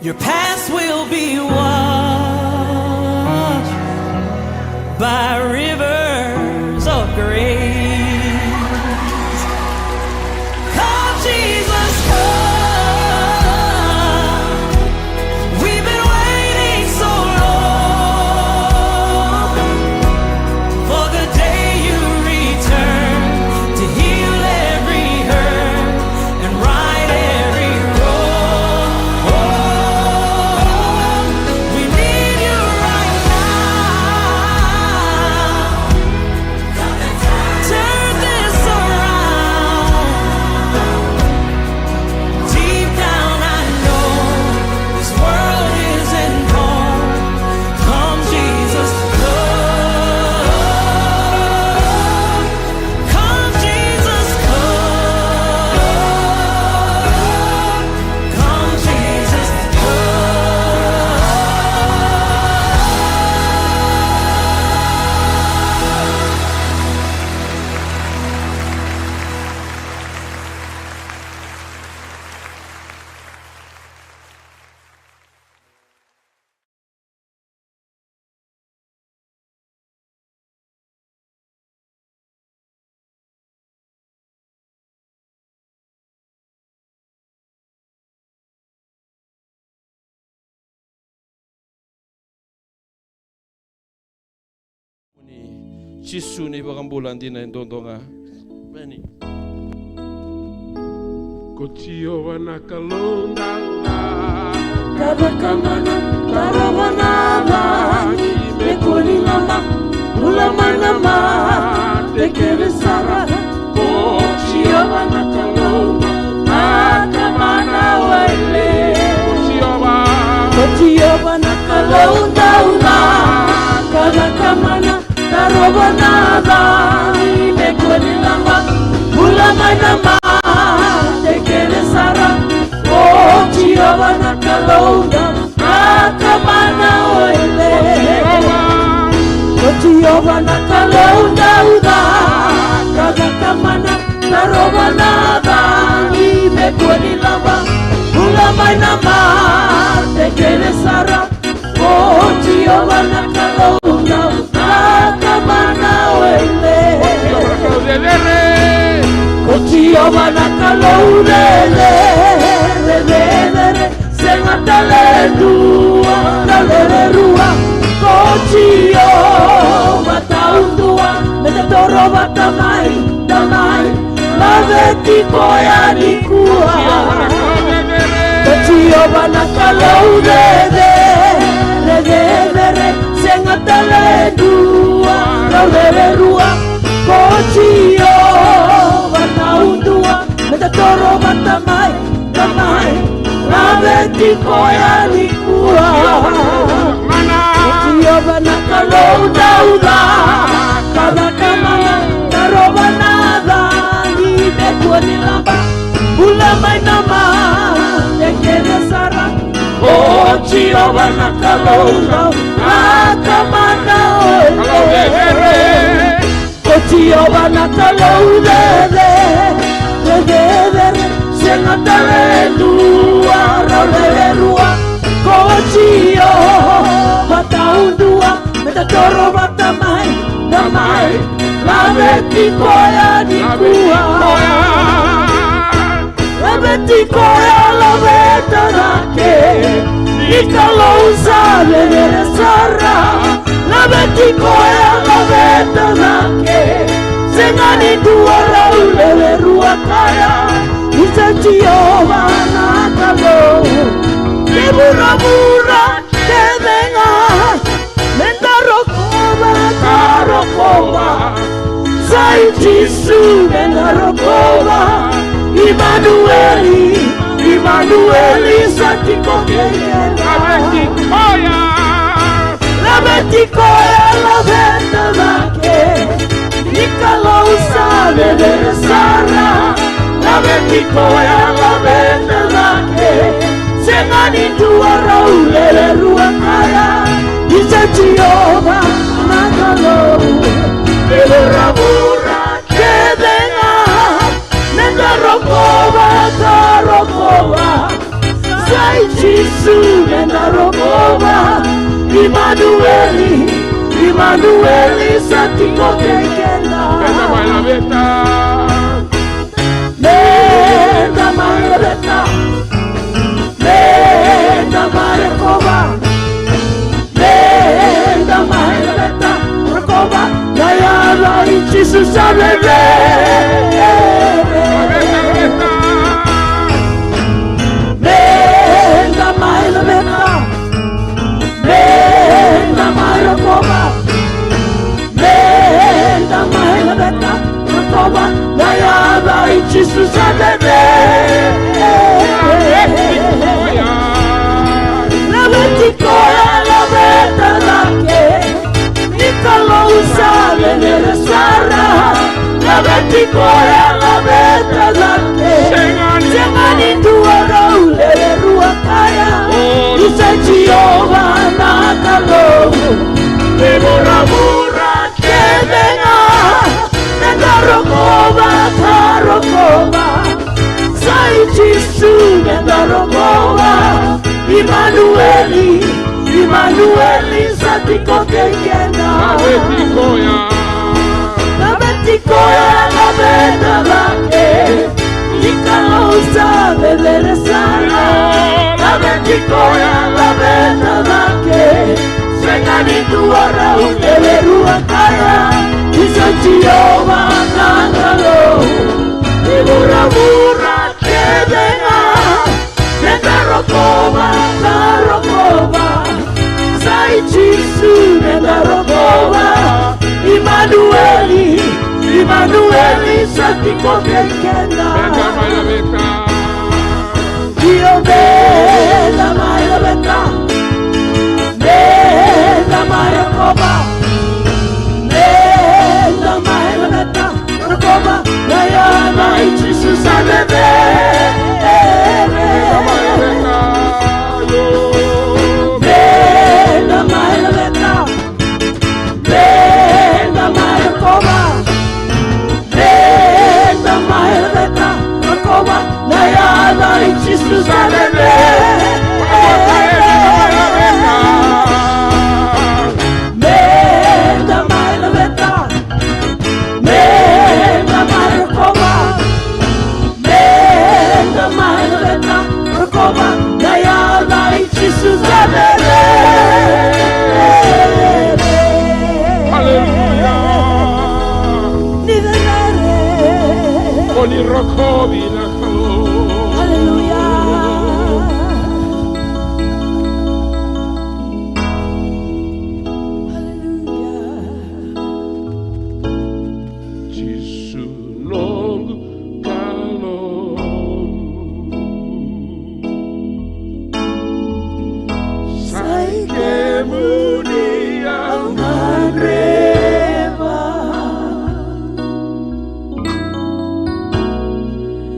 Your past will be washed by rivers of grace. Come, Jesus, come. We've been waiting so long for the day you return to heal every hurt and right every wrong. We need you right now. Turn this around. Deep down I know this world isn't home. Come, Jesus, come. Come, Jesus, come. Come, Jesus, Jisu ni bakambulan din na indondonga. Bani. Kotio wana kalonda Karakamana, karawanaba, mekoni lama, ulamana ma, tekere sara, Kotio wana kalonda akamana wale. Kotio wana kalonda una, karakamana, karawanaba, mekoni lama, ulamana ma, tekere sara. Wana kalonda akamana oile Kotio wana kalonda uda Kagakamana narowana bani Mekoni lava Ulamaina ma Tekele sara Kotio wana kalonda akamana oile Kotio wana kalonda Sengatalendua, talererua, kotio, mataundua, metatoro matamai, tamai, laveti koya nikua. Kotio banakaloude, redevere, sengatalendua, talererua, kotio, mataundua, metatoro matamai, tamai. Laveti koya nikua Kotio bana kalonda uda Kagakamana naroba nada Nimekua nilamba Ulamai nama Tekene sara Kotio bana kalonda Akamana oe Kotio bana kalonda Redevere Sengatalendua Raulerua Kotio Mataundua Metatoro matamai Namai Laveti koya nikua Laveti koya laveta nake Nikalousa levere sara Laveti koya laveta nake Sengani dua raulerua kaya Isatio nakalo Nebura-bura kedenga Mendarokoba karokoba Sai Jisu mendarokoba Immanueli satiko kekela Laveti koya laveta vake Nikalousa levere sara Laveti koya laveta vake Sengani dua raulele ruakaya Isa Jehova nakalo Nebura-bura kedenga Mendarokoba karokoba Sai Jisu Immanueli, Immanueli, satiko kekenda. Beta mai la beta. Beta mai la beta. Beta mai la kova. Beta mai la beta. Rakova, naya la ichisu sabebe. Beta beta. Beta mai la beta. Beta mai la kova. Beta mai la beta. Rakova, naya la ichisu sabebe. La betikoya la beta lake. Nikalo usale nere sara. La betikoya la beta lake. Sengani tuara ulere ruakaya. Isa Jehovah nakalo. Mura mura kebenga. Nendarokova karokova. Sai Jesu nendarokova. Immanueli, Immanueli, satiko kekenda. Abetikoya. La betikoya la beta lake. Nikalo usale nere sara. La betikoya la beta lake. Sengani tuara ulele ruakaya. Isa Jehovah nakalo. Mura mura kebenga. Nendarokova, narokova. Sai Jesu nendarokova. Immanueli, Immanueli, satiko kekenda. Beta mai la beta. Dio bella mai la beta. Bella mai la kova. Bella mai la beta. Rakova, naya mai Jesu sabebe. Beta mai la beta. Yo. Bella mai la beta. Bella mai la kova. Bella mai la beta. Rakova, naya mai Jesu sabebe. Bella mai la beta. Bella mai la kova. Bella mai la beta. Rakova, naya mai Jesu sabebe. Hallelujah. Nivelare. Con i rocovi nakalo. Hallelujah. Jesu nong kalom. Sai kemudian Andreva.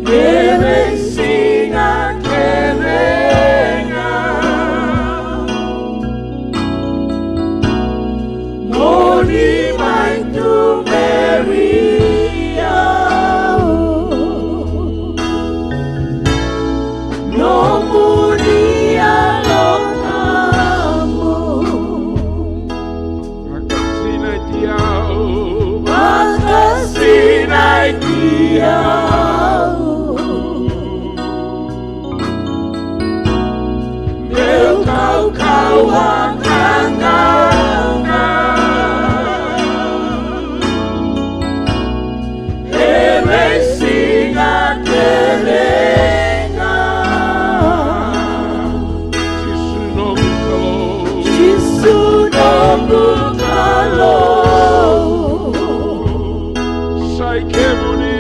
Debe singa kerenga. Moni mai tu Maria. No munia lo amo. Makasina tiao. Makasih dia. Meu kau anganga. Eve singa kerenga. Jesu nong kalom. Jesu nunggu kalau. Sai kemuni.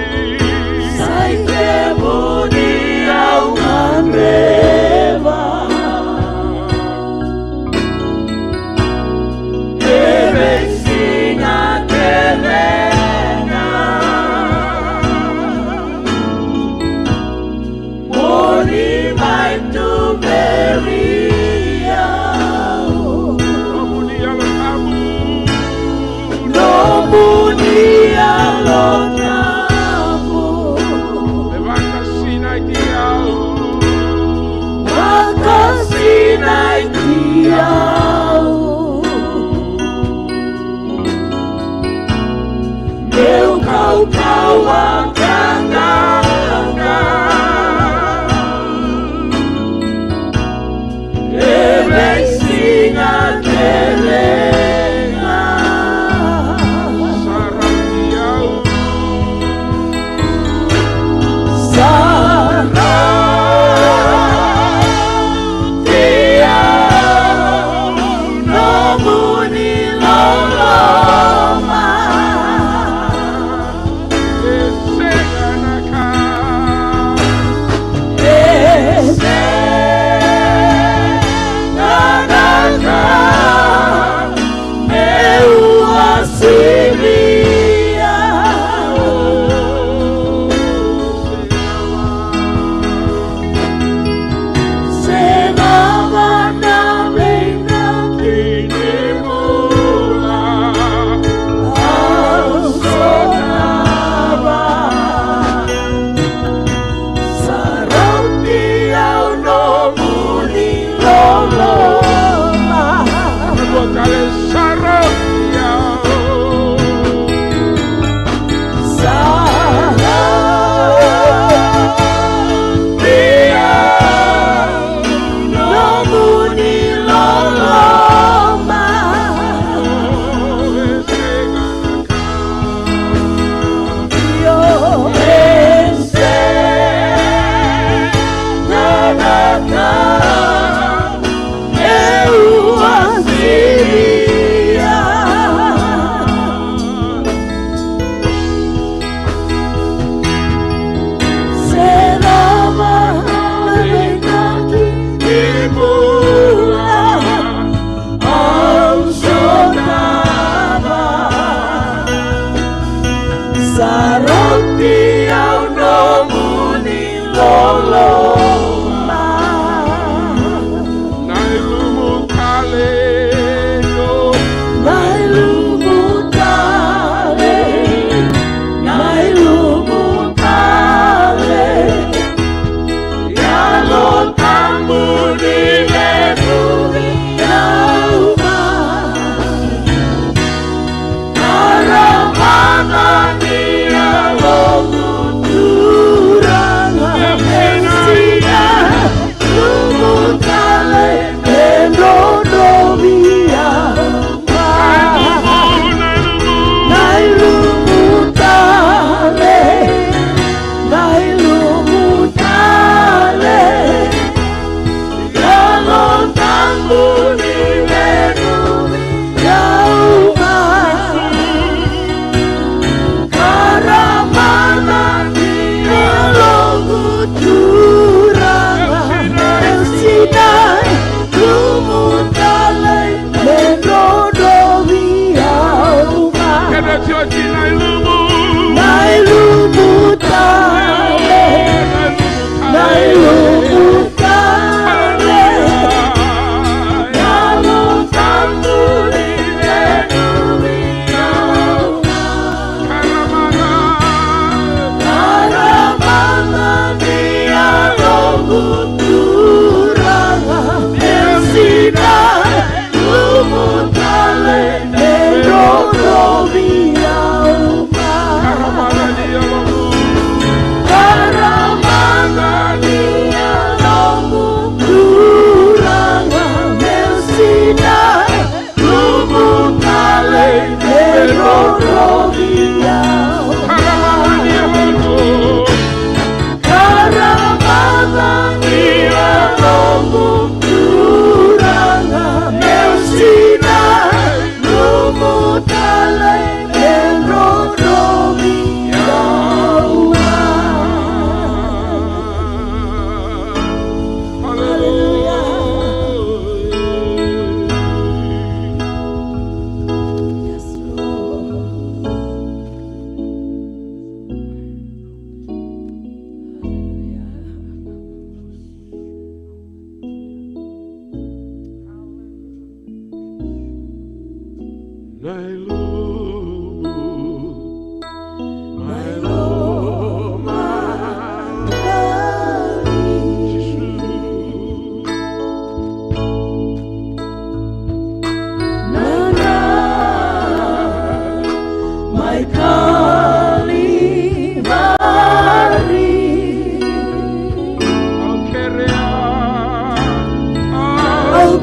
Sai kemuni au andreva. Eve singa kerenga. Moni mai tu Maria. Amuni ala amu. No munia lo amo. Makasina tiao. Makasih dia.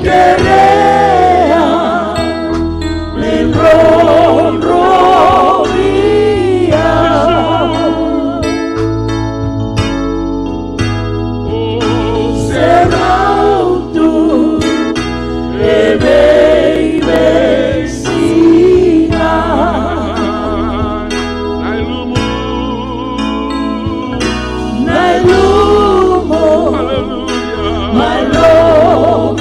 querer me rompía. Será tú vecina. Na ilumo, my Lord,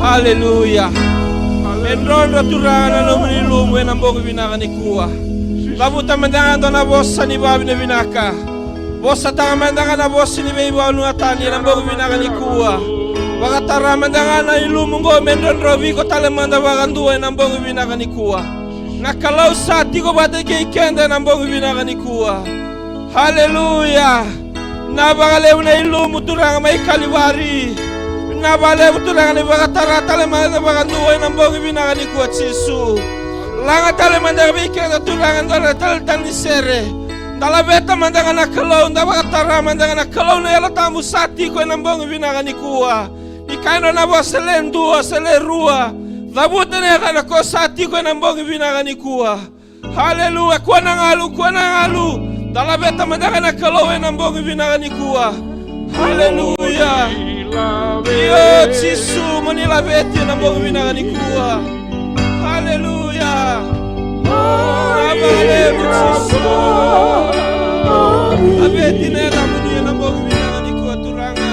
Haleluya. Enrondo turana no mnilumu na mbogo binaka ni kuwa. Kabuta mandanga na bossa ni babi na binaka. Bossa tanga mandanga na bossi ni baby wa nuatani na mbogo binaka ni kuwa. Wakatara mandanga na ilumu ngo mendondro viko tale manda waganduwa na mbogo binaka ni kuwa. Nakalau sati ko bate ke ikende na mbogo binaka ni kuwa. Haleluya. Nabagale na ilumu turanga mai kaliwari. Nabale butulanga ni wakatara tale manda waganduwa na mbogo binaka ni kuwa Yesu. Langa tale manda bikenda tulanga ndara tale tanisere. Dalabeta mandanga na kalon, dabakatara mandanga na kalon na yala tamu sati ko nambong vinaga ni kuwa. Ikaino na bo selendua, selerua. Dabuta na yaka na ko sati ko nambong vinaga ni kuwa. Haleluya, kuwa nangalu, kuwa nangalu. Dalabeta mandanga na kalon nambong vinaga ni kuwa. Haleluya. Yo Yesu manila beti nambong vinaga ni kuwa. Haleluya. Abale Yesu. Abeti na damuni na mbongo binanga ni kwa turanga.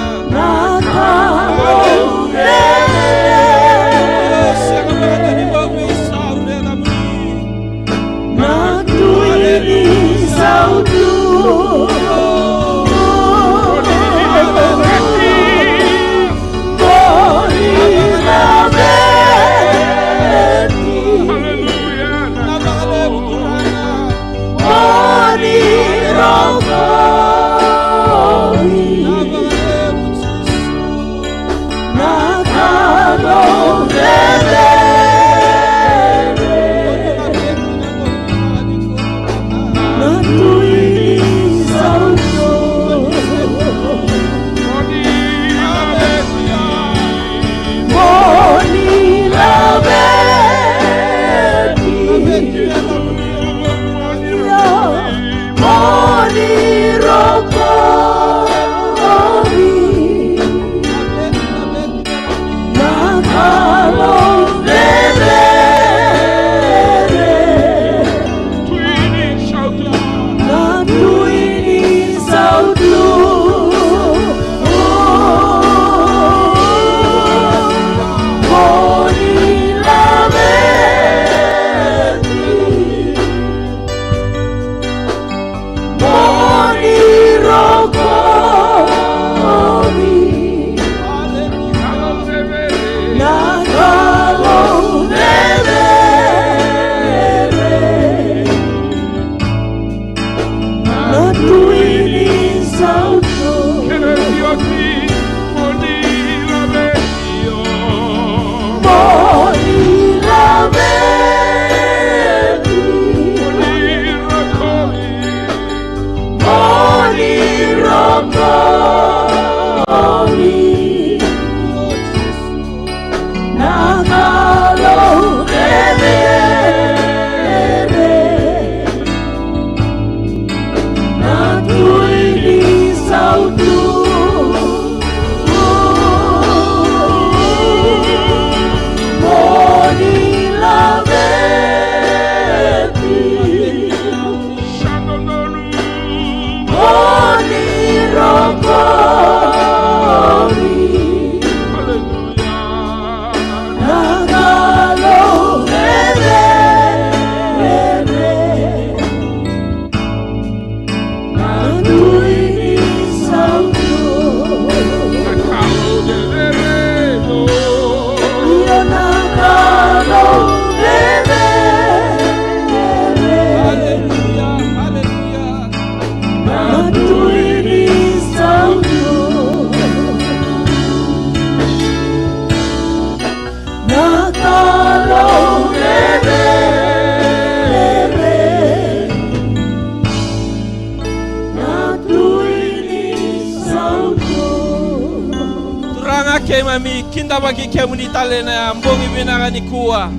Kinda bagi kemuni talena mbongi binanga ni kuwa.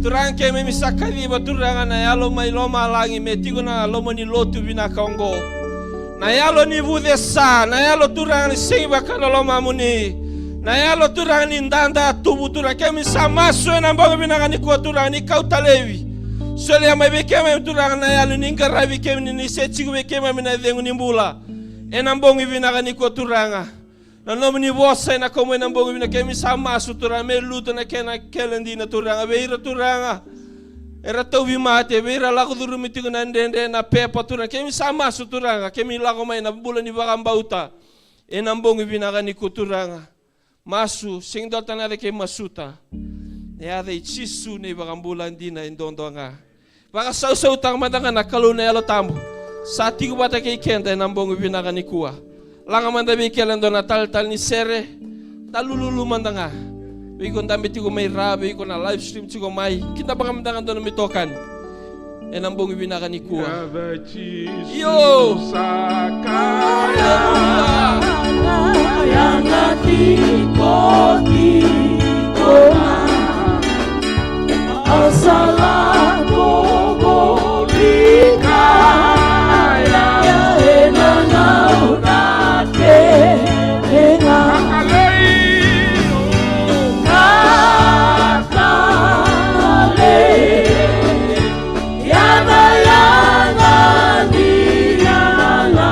Turang kemi misakali ba turanga na yalo mai loma langi metigo na lomo ni lotu binaka ongo. Na yalo ni vudesa, na yalo turanga ni seiba kana loma muni. Na yalo turanga ni ndanda tubu turanga kemi samaso na mbongi binanga ni kuwa turanga ni kautalevi. Sole ya mai kemi turanga na yalo ni ngaravi kemi ni sechigo kemi mina dengu ni mbula. Ena mbongi binanga ni kuwa turanga. Na nomi ni vosa na komo na mbongo bina kemi sama sutura me luto na kena kelendi na turanga beira turanga era tobi mate beira lako duru mitigo na ndende na pepa turanga kemi sama suturanga kemi lako mai na bula ni bakambauta e na mbongo bina kani kuturanga masu sing dota na ke masuta e ade chisu ne bakambula ndina indondonga baka sau tang matanga na kaluna yalo tambu sati ko bata ke kenda na mbongo bina kani kuwa langa manda bikelan do na tal ni sere talululu mandanga biko ndambe tigo mai rabe iko na live stream tigo mai kita baka mandanga do na mitokan enambong ibinakanikuwa. Yo sakaya Yang tiko Asala kobolika Ya enana unake Enga Kakale Yana yana niyana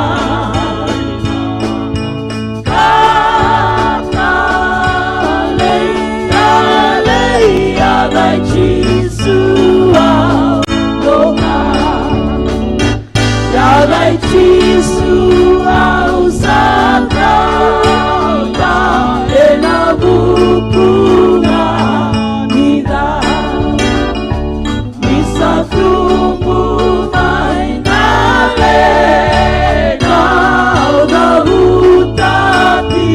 Kakale Kale Yana Jisua Doka Yana Jisua Usaka Ena Bukuna Nida Bisa tumbu mainale Kau dahutati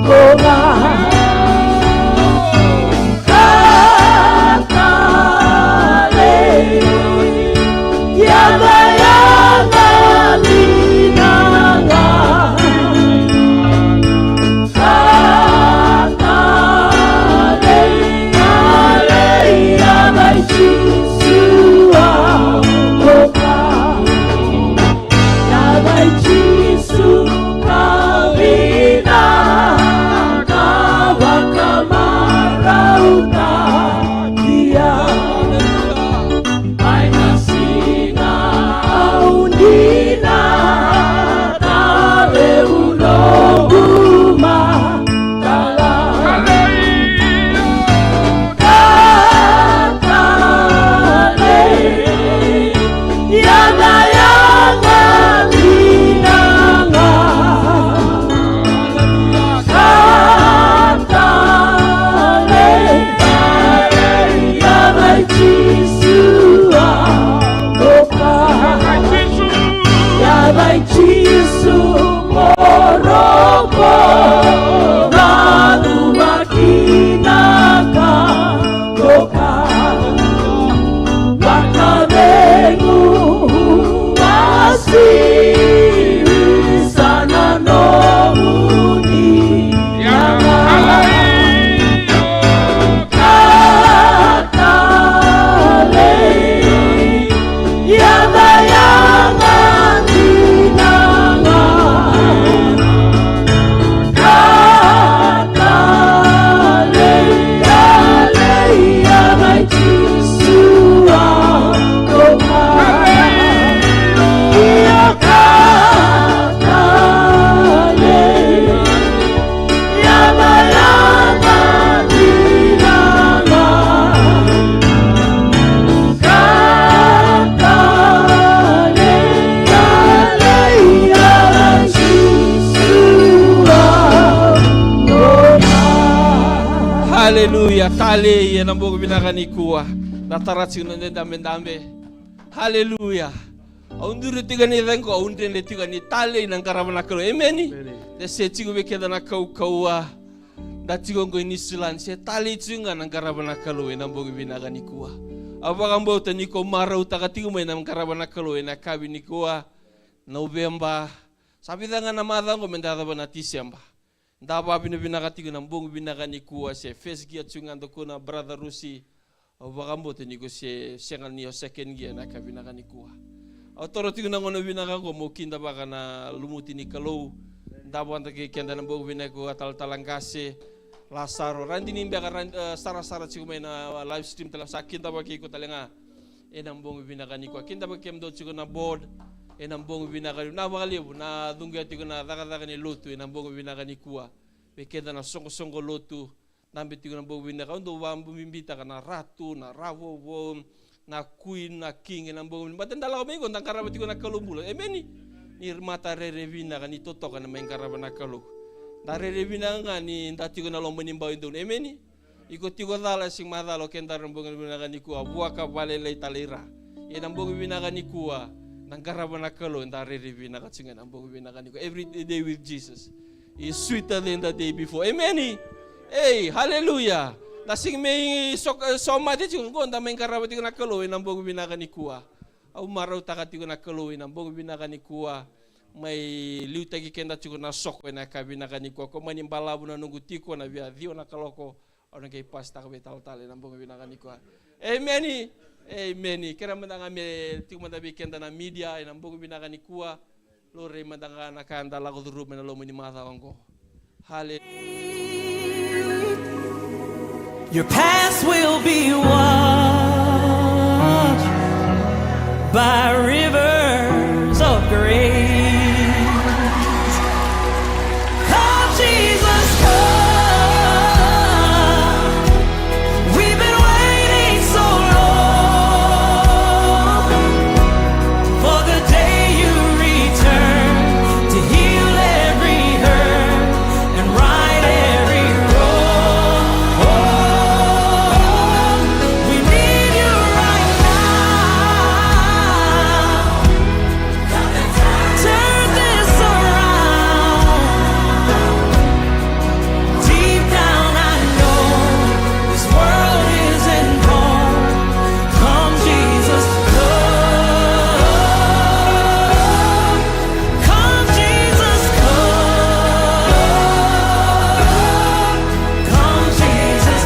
Koma Kakale Yada yada linanga Kakale Kale Yada Jisua Loka Yada Jisu Kawina Kawakamarauta Dia Ay nasina Aundina Kale uloguma Kala Kakale Yana yana linanga Kakale Yana Jisua Loka Yana Jisu Moroko Manu makinaka Loka Wakabengu Wasiri Sana no muni Kakale Yana yana ninanga Kakale Kale Yana Jisua Loka Iya kakale Yana yana ninanga Kakale Kale Yana Jisua Loka Haleluya, tale enambong ibinakanikuwa. Nataratsi na dambe. Haleluya. Aunduri tigani rengo aundende tigani tale nang karamanakalo. Ameni. Dese tigo bekeda na kaua. Datigo ngo inisulan se tale tsinga nang karamanakalo enambong ibinakanikuwa. Abagambo taniko marau takatigo may nang karamanakalo enakabinikuwa. November. Sabi nga na madango mendada na Disember. Ndaba binakatigo ng buong binakanikuwa se first gear tsunga ko na brother Rusi. Abagambo taniko se sengal niyo second gear na kabinakanikuwa. Otoro tigo na ngono binakako mo kinda baka na lumuti ni kalau. Ndaba anta kenda ng buong binako atal-talangkase. Lasaro randi nimbe ka sara-sara tigo may na live stream tala sa kinda baka ko talenga. Enang buong binakanikuwa. Kinda baka kemdo tigo na board. Enang buong binakaniku na makaliw na dungga tigo na taka ni lutu enang buong binakanikuwa. Bekeda na songko lutu nambe tigo na buong binakaniku ndo wambu mimbita ka na ratu na rawo na queen na king enang buong binakaniku. Batendala ko may tang karaba tigo na kalumbulo. Emeni ni mata rerevina ka ni toto ka na may karaba na kalu. Na rerevina nga ni dati ko na lombo nimbaw doon. Emeni iko tigo dala sing madalo kenda ng buong binakanikuwa buaka balelay talira. Enang buong binakanikuwa nang karaban nakalo ndare revi nakatsingan ang buong binakanikuwa. Every day with Jesus is sweeter than the day before. Amen. Hey, hallelujah. Lasing may somati chikun ko ndamay karawati ko nakaloy ng bogo binaka ni kuwa. Au maraw takati ko nakaloy ng bogo binaka ni kuwa. May liuta kikenda chikun na sok na kabinaka ni kuwa. Ko manimbalabu na nungu tiko na via dio na kaloko. O nagay pasta ka betal-tali ng bogo binaka ni kuwa. Amen. Amen. Kaya mandanga me tiko mandabi kenda na media ng bogo binaka ni kuwa. Lore mandanga nakanda lago duru na lomo ni mata wango. Hallelujah. Your past will be washed by rivers of grace. Come, Jesus, come. We've been waiting so long for the day you return to heal every hurt and right every wrong. We need you right now. Turn this around. Deep down I know this world isn't home. Come, Jesus, come. Come, Jesus, come. Come, Jesus,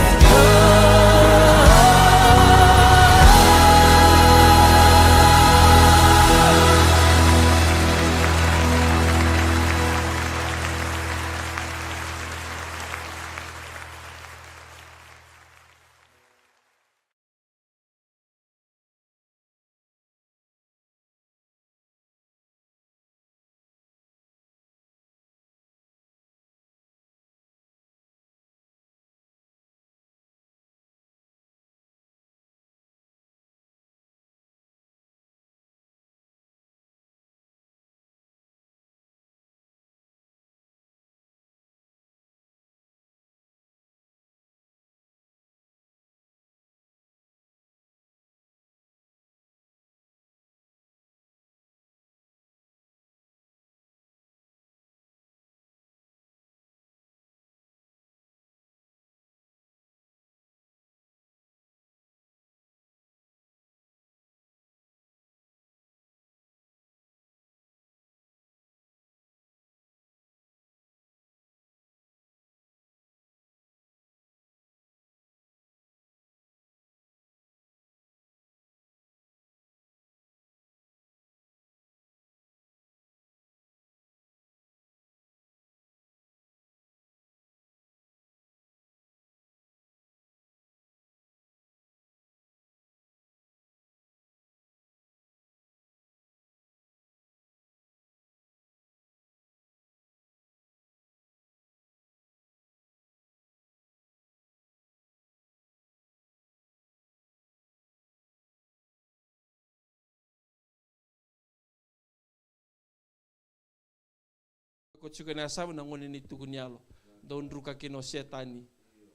Ko chiko na sabu na ngone ni tukunyalo. Don ruka kino setani.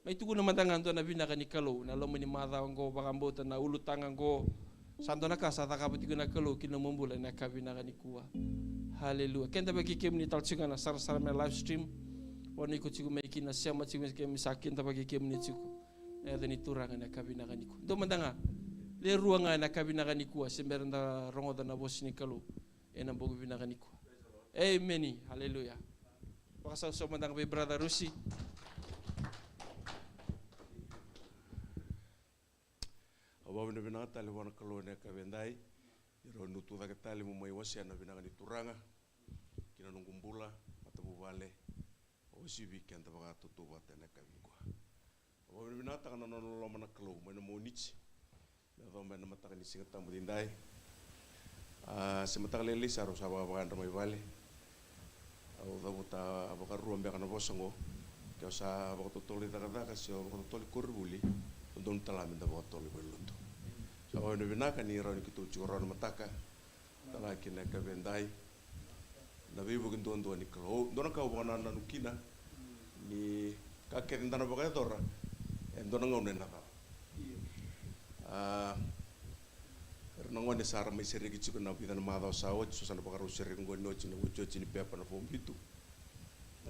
Mai tuku na matangan to na binaka ni kalo na lomo ni mata wango bakambota na ulutanga ngo. Santo na kasa takabuti ko na kalo kino mumbula na kabinaka ni kuwa. Hallelujah. Kenta bagi kem ni talchinga na sar me live stream. Wani ko chiko mai kina siama chiko kem sakin ta bagi kem ni chiko. Eda ni turanga na kabinaka ni kuwa. Do mandanga le ruanga na kabinaka ni kuwa semberanda rongoda na bosi ni kalo. Ena bogu binaka ni kuwa. Amen. Hallelujah. Pakasal so mandang kay Brother Rusi. Abawa na binaka tali wana kalone ka bendai. Iro nutu da tali mo mai wasi na binaka ni turanga. Kina nungumbula matabu vale. Osi weekend baka tutu bate na kabingwa. Abawa na binaka kana no lo mana kalo mo na monich. Na do na mataka ni singa tamu dindai. Semataka lele saro sawa baka mai vale. Au dabuta abaka ruambe kana bosango ke sa abaka totoli takada kasi abaka totoli kurbuli don talamin da abaka totoli belundo so no binaka ni rani kitu churana mataka tala kina ka bendai na vivo kin don ni klo don ka ubana na nukina ni ka ke ndana baka dora en don ngone na nangone sara mai seri kichu na pita na mada sawo so sana baka ruseri ngone no chini pepa na fom bitu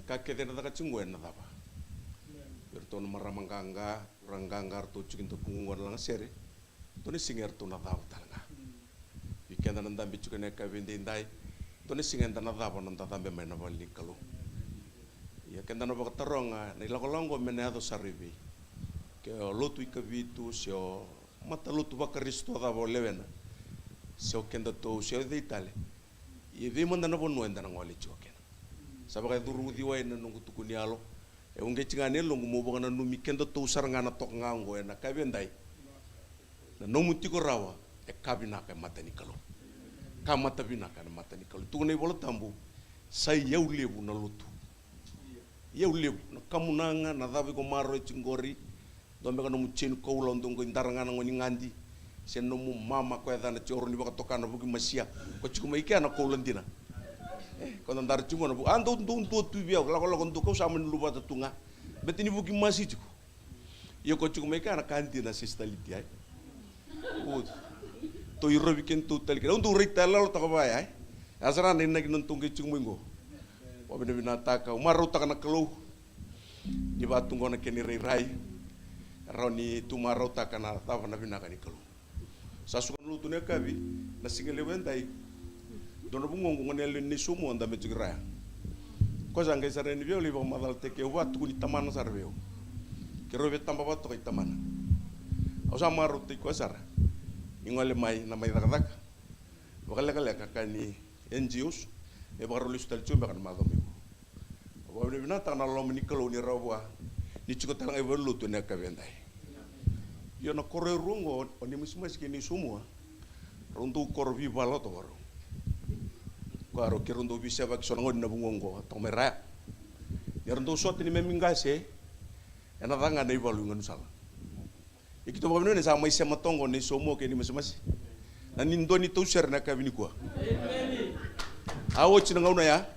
ka ke na ka chungwe na daba Berton maramanganga, ranganga to chikin to pungungan lang sere. Toni singer to na daw talanga. Weekend na ndambi chikin ka vindi indai. Toni singer na daw na ndambi may na bali kalu. Ya kenda na bakatarong na ilakolongo menado saribi. Ke lotu ikavitu sio mata lotu bakaristo da bolevena. Sio kenda to sio de Italia. Ye vi manda na bonu enda na ngoli choken. Sabaka duru diwai na nungu tukuni alo. E unge chingane longu mobo na numi kenda to saranga na tok ngango na kabendai. Na nomu tiko rawa e kabina ka matani kalo. Ka mata bina ka matani kalo. Tukune bola tambu sai yau lebu na lotu. Yau lebu na kamunanga na davi ko maro chingori. Dombe kana muchen ko ulo ndongo indaranga na ngoni ngandi. Sen no mu mama ko edana choro ni baka tokana bugi masia. Ko chikuma ike na ko ulandina. Kono ndar chimo na bu ando ndo tu bia la ko ndo ko sama lu bata tunga. Betini bugi masi chiku. Yo ko chikuma ike na kantina sistaliti ai. O to irobi ken to tali ka ndo rita la lo ta ba ai. Asara ni na kin tongi chikumingo. Wa bina binataka umaro ta kana kelo. Di batungo na keni rai. Roni tumarau takana tawa na binaka ni kalu. Sasukan lu tunya kabi na singele wendai. Dono bungongo ngonel ni sumu anda mejigra. Ko janga sare ni violi ba madal teke wa tukuni tamana sarveo. Kero vet tamba ba to tamana. Ausa maru te ko sara. Ingole mai na mai dadak. Bakala kala kakani NGOs e ba rolis tal chumba kan madomi. Ba binata na lo ni kalu ni rawa. Ni chiko talang e velu tunya kabendai. Yo na kore rungo oni musimas kini semua rundu kor viva lo to baru karo ke rundu bisa bak sonango na bungongo to mera ya rundu sot ni memingase ena ranga nei balu nganu sala ikito babno ne sama ise matongo ni somo ke ni musimas na nindo ni to ser na kabini kwa awo china ngauna ya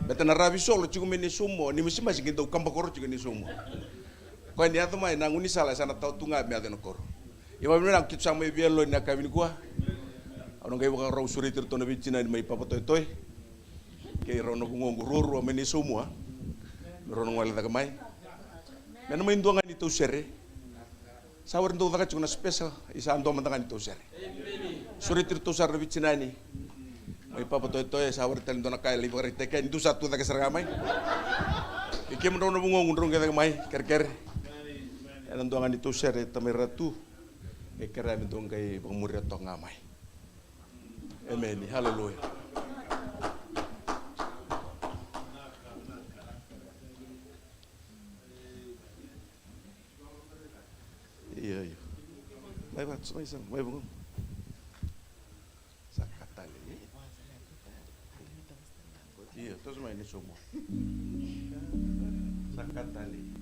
betana rabi solo chiko meni somo ni musimas ngindo kamba koro chiko ni somo. Kau ni atau mai nanguni salah sana tahu tunga mi ada nakor. Ibu bapa nak kita sama ibu lo ni nak kawin kuah. Orang kaya bukan rau suri tertona bicina ni mai papa toy. Kaya rau nak ngong ruru ameni semua. Rau ngwala tak mai. Mana main tuangan itu sere. Sawar itu tak cuma special. Isa ando mantangan itu sere. Suri tertosar bicina ni. Mai papa toy sawar talen dona kaya libu kerja kan itu satu tak kesergamai. Ikem rau nak ngong rung kita mai ker. Yang tuangan itu sere tameratu, ekera mentong kay pemurya tong ngamai. Amen. Haleluya. Iya. Baik, baik bung. Sakatali. Iya, terus main ini semua. Sakatali.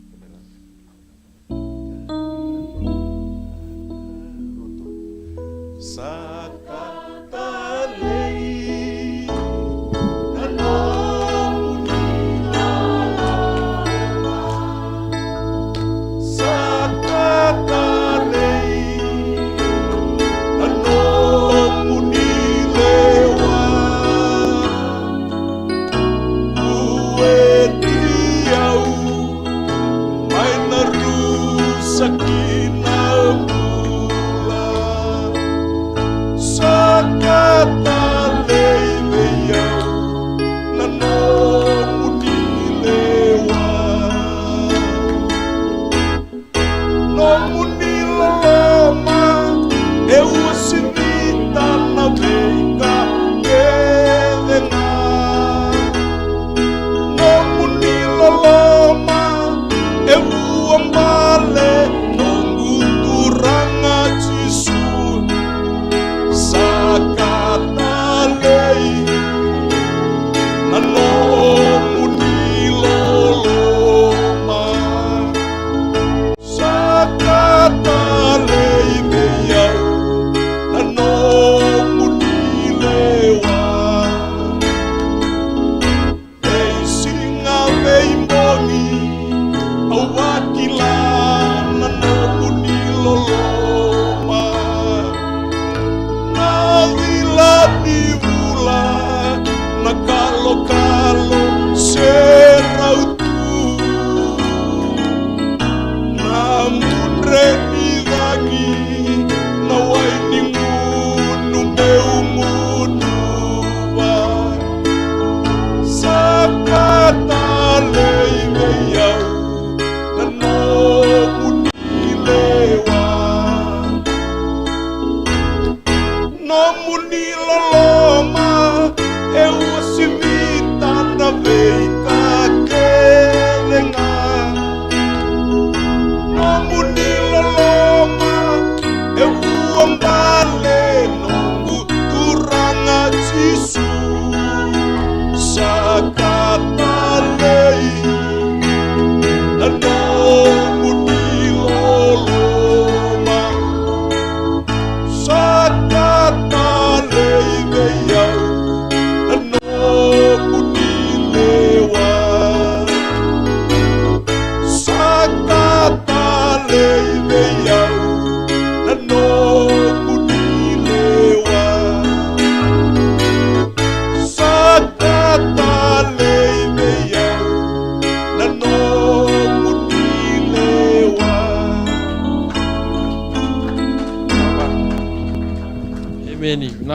Sakatalei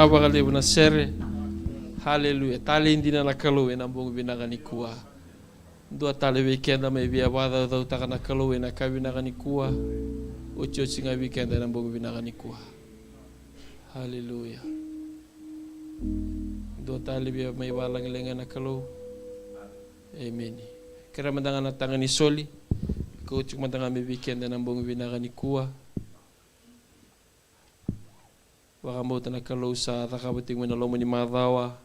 Ngabakalibu na sere. Haleluya. Tali hindi na nakaluwi na buong binakanikua. Dua tali weekend may biabada daw taka nakaluwi na kabinakanikua. Ucho singa weekend na buong binakanikua. Haleluya. Dua tali biya may balang ilangan nakaluwi. Amen. Kira mandangan na tangan ni Soli. Kucuk mandangan may weekend na buong binakanikua. Baka mo tanakalo sa takabating mo na lomo ni Madawa.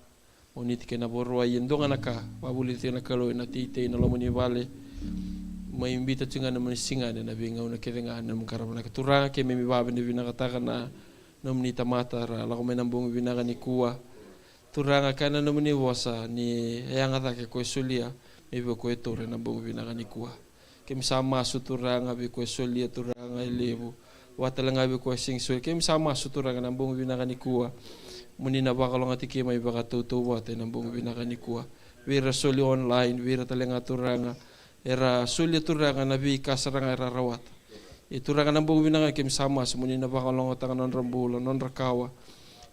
Uniti ka na borwa yun. Doon nga naka. Pabulit ka nakalo na titay na lomo ni Vale. May imbita siya nga naman singa na nabingaw na kiringaan na mong nakaturanga kaya may mibaba na binakataka na nominita mata. Ala ko may nambong binaka ni Kuwa. Turanga ka na naman ni Wasa ni Ayangata kay Sulia. May iba ko ito rin nambong binaka ni Kuwa. Kaya masama su turanga bi ko Sulia turanga ilebo. Wata lang abi ko sing sul kay sama suturang ng buong binakanikua muni na baka lang atiki may baka tutuwa tay ng buong binakanikua wira suli online wira talang aturanga era suli turanga nabi kasaranga era rawat ituranga ng buong binakan kay sama muni na baka lang atang non rambulan non rakawa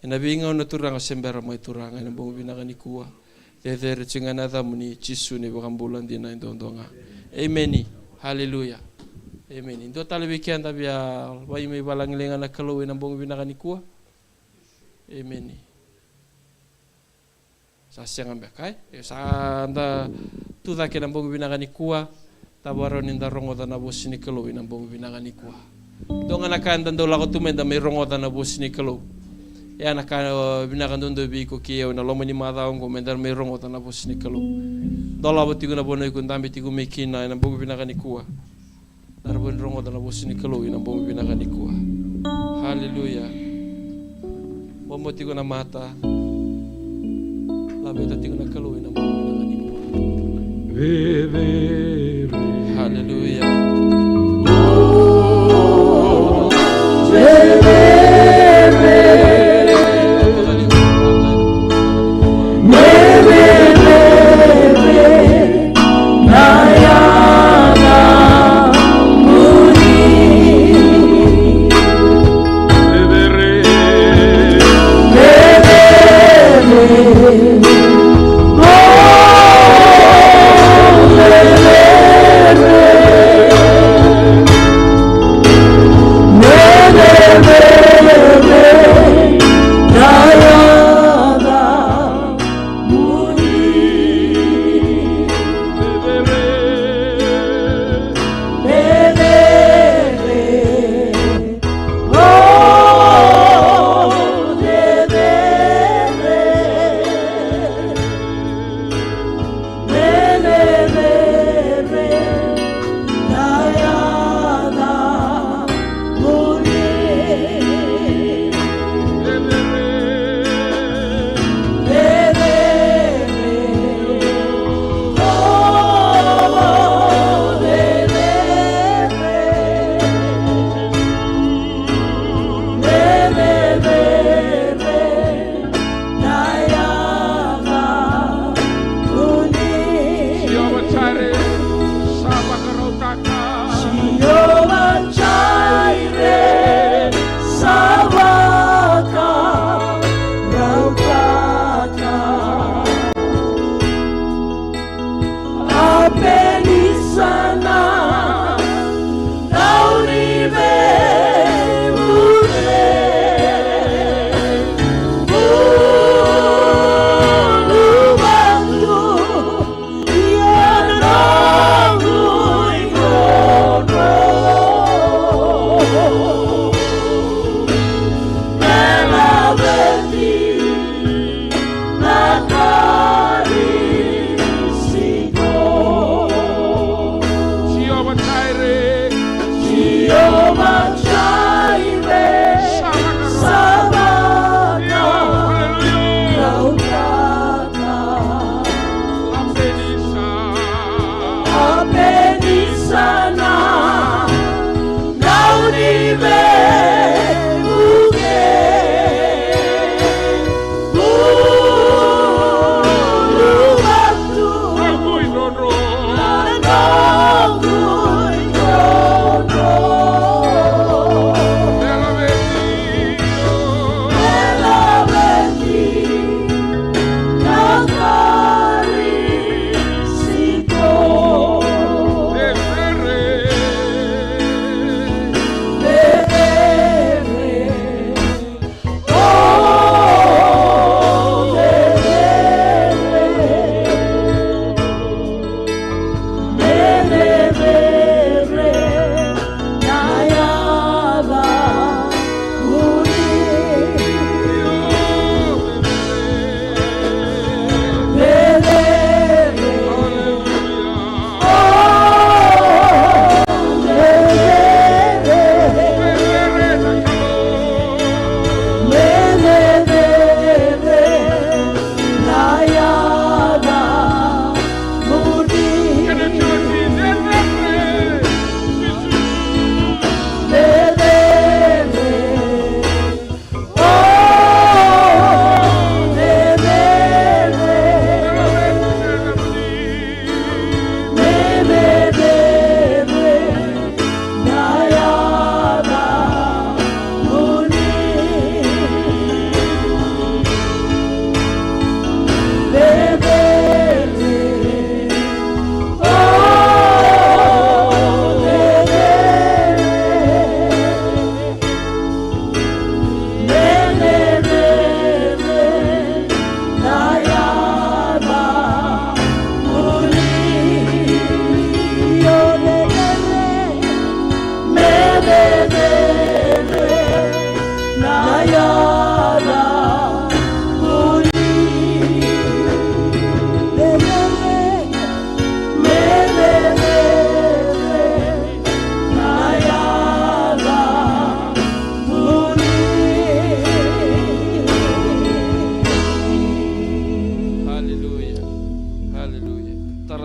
nabi ngaw na turanga sembera may turanga ng buong binakanikua tether cinga nata muni chisu ni baka bulan din na indonga amen. Hallelujah. Amen. Indo talibikian tabi bayi may balang ilangan na kaluwi ng buong binakanikua. Amen. Sa siyang ambekay. Sa anda tuda ke ng buong binakanikua tabaron ninda rongodan na bus ni kaluwi ng buong binakanikua. Doon nga nakandan daw lako tumenda may rongodan na bus ni kaluwi. Yan naka binakan doon dobi ko kiyaw na lomo ni madaong ko mendar may rongodan na bus ni kaluwi. Dola bati ko na bonoy ko ndambi ti ko may kinay ng buong binakanikua. Narbon rongo na bosi ni kaluwi ng buong binakanikua. Hallelujah. Pamoti ko na mata. Labi tati ko na kaluwi ng buong binakanikua. Hallelujah.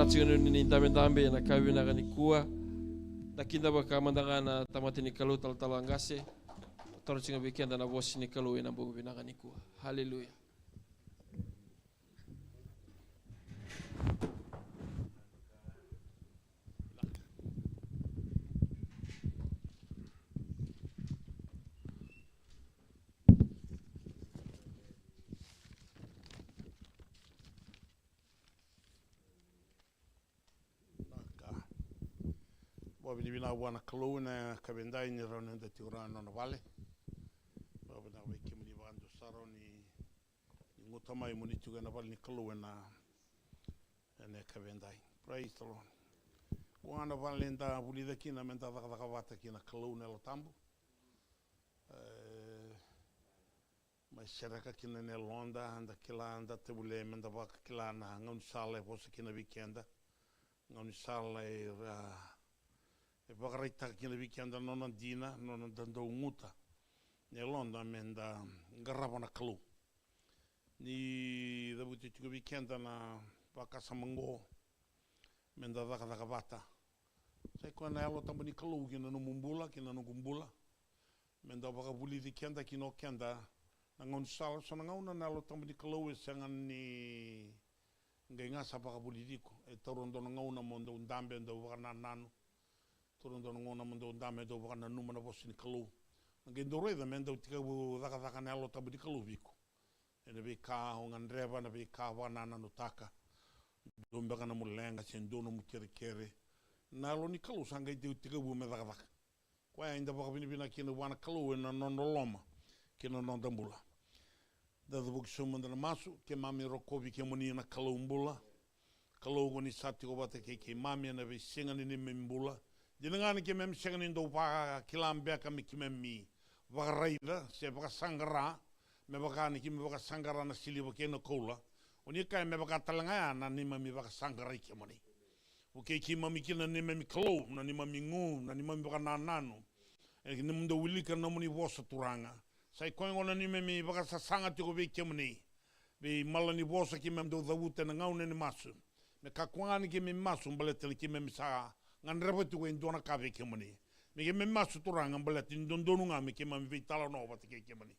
singa ni tambe na kawi na kanikua na kinda baka mandangana tamati ni kalu talangase tor singa weekend na boss ni kalu na bubu na kanikua. Haleluya. Bobini bina wana kaluna kabendai ni rona da tiurana na vale. Bobina we kimuni bando saro ni ngutama imuni tuga na vale ni kaluna ene kabendai. Praise the Lord. Wana vale nda bulida kina menta da vata kina kaluna la tambu. Mas seraka kina ne londa anda kila anda tebule menda vaka kila na ngon sale posa kina weekenda. Ngon sale e pakaraita kina weekenda nona dina nona dando nguta ne londa menda garaba na kalu ni da buti tuga weekenda na pakasa mango menda daka bata sai kona elo tambo ni kalu kina no mumbula kina no gumbula menda baka buli weekenda kino kenda na ngon sal so na ngona na elo tambo ni kalu sangan ni ngai ngasa baka buli diko e torondo ngona mondo ndambe ndo baka nanu turun don ngona mundo ndame do baka numa na bosi ni kalu ngai ndore da mendo tika bu daka na elo tambo ni kalu biko ene be ka ngan reba na be ka wana na nutaka do mbaka na mulenga sendono mukere na lo ni kalu sanga tika bu me daka kwa inda baka bina kina wana kalu na loma kina non dambula da buk sumanda na masu ke mami rokovi ke moni na kalu mbula kalu goni sati ko bata ke mami na be singa ni mbula jenengan ke mem singa ni do pa kilambe ka mi kimemi varaida se baka sangara me baka ni me baka sangara na sili baka na kola oni kai me baka talanga na ni mami baka sangara ke moni o ke ki mami kina ni mami kalu na ni mami ngu na ni mami baka nanano e ni mundo wilika na moni vosa turanga sai koingona ni memi baka sa sanga tiko be kemni be malani vosa ki mem do zawute na ngaune ni masu me ka kwani ki mem masu mbalete ki mem sa nganreba tiko indona ka be kemni me ke mem masu turanga mbalete ndondonu nga me ke mem vitala no bat ke kemni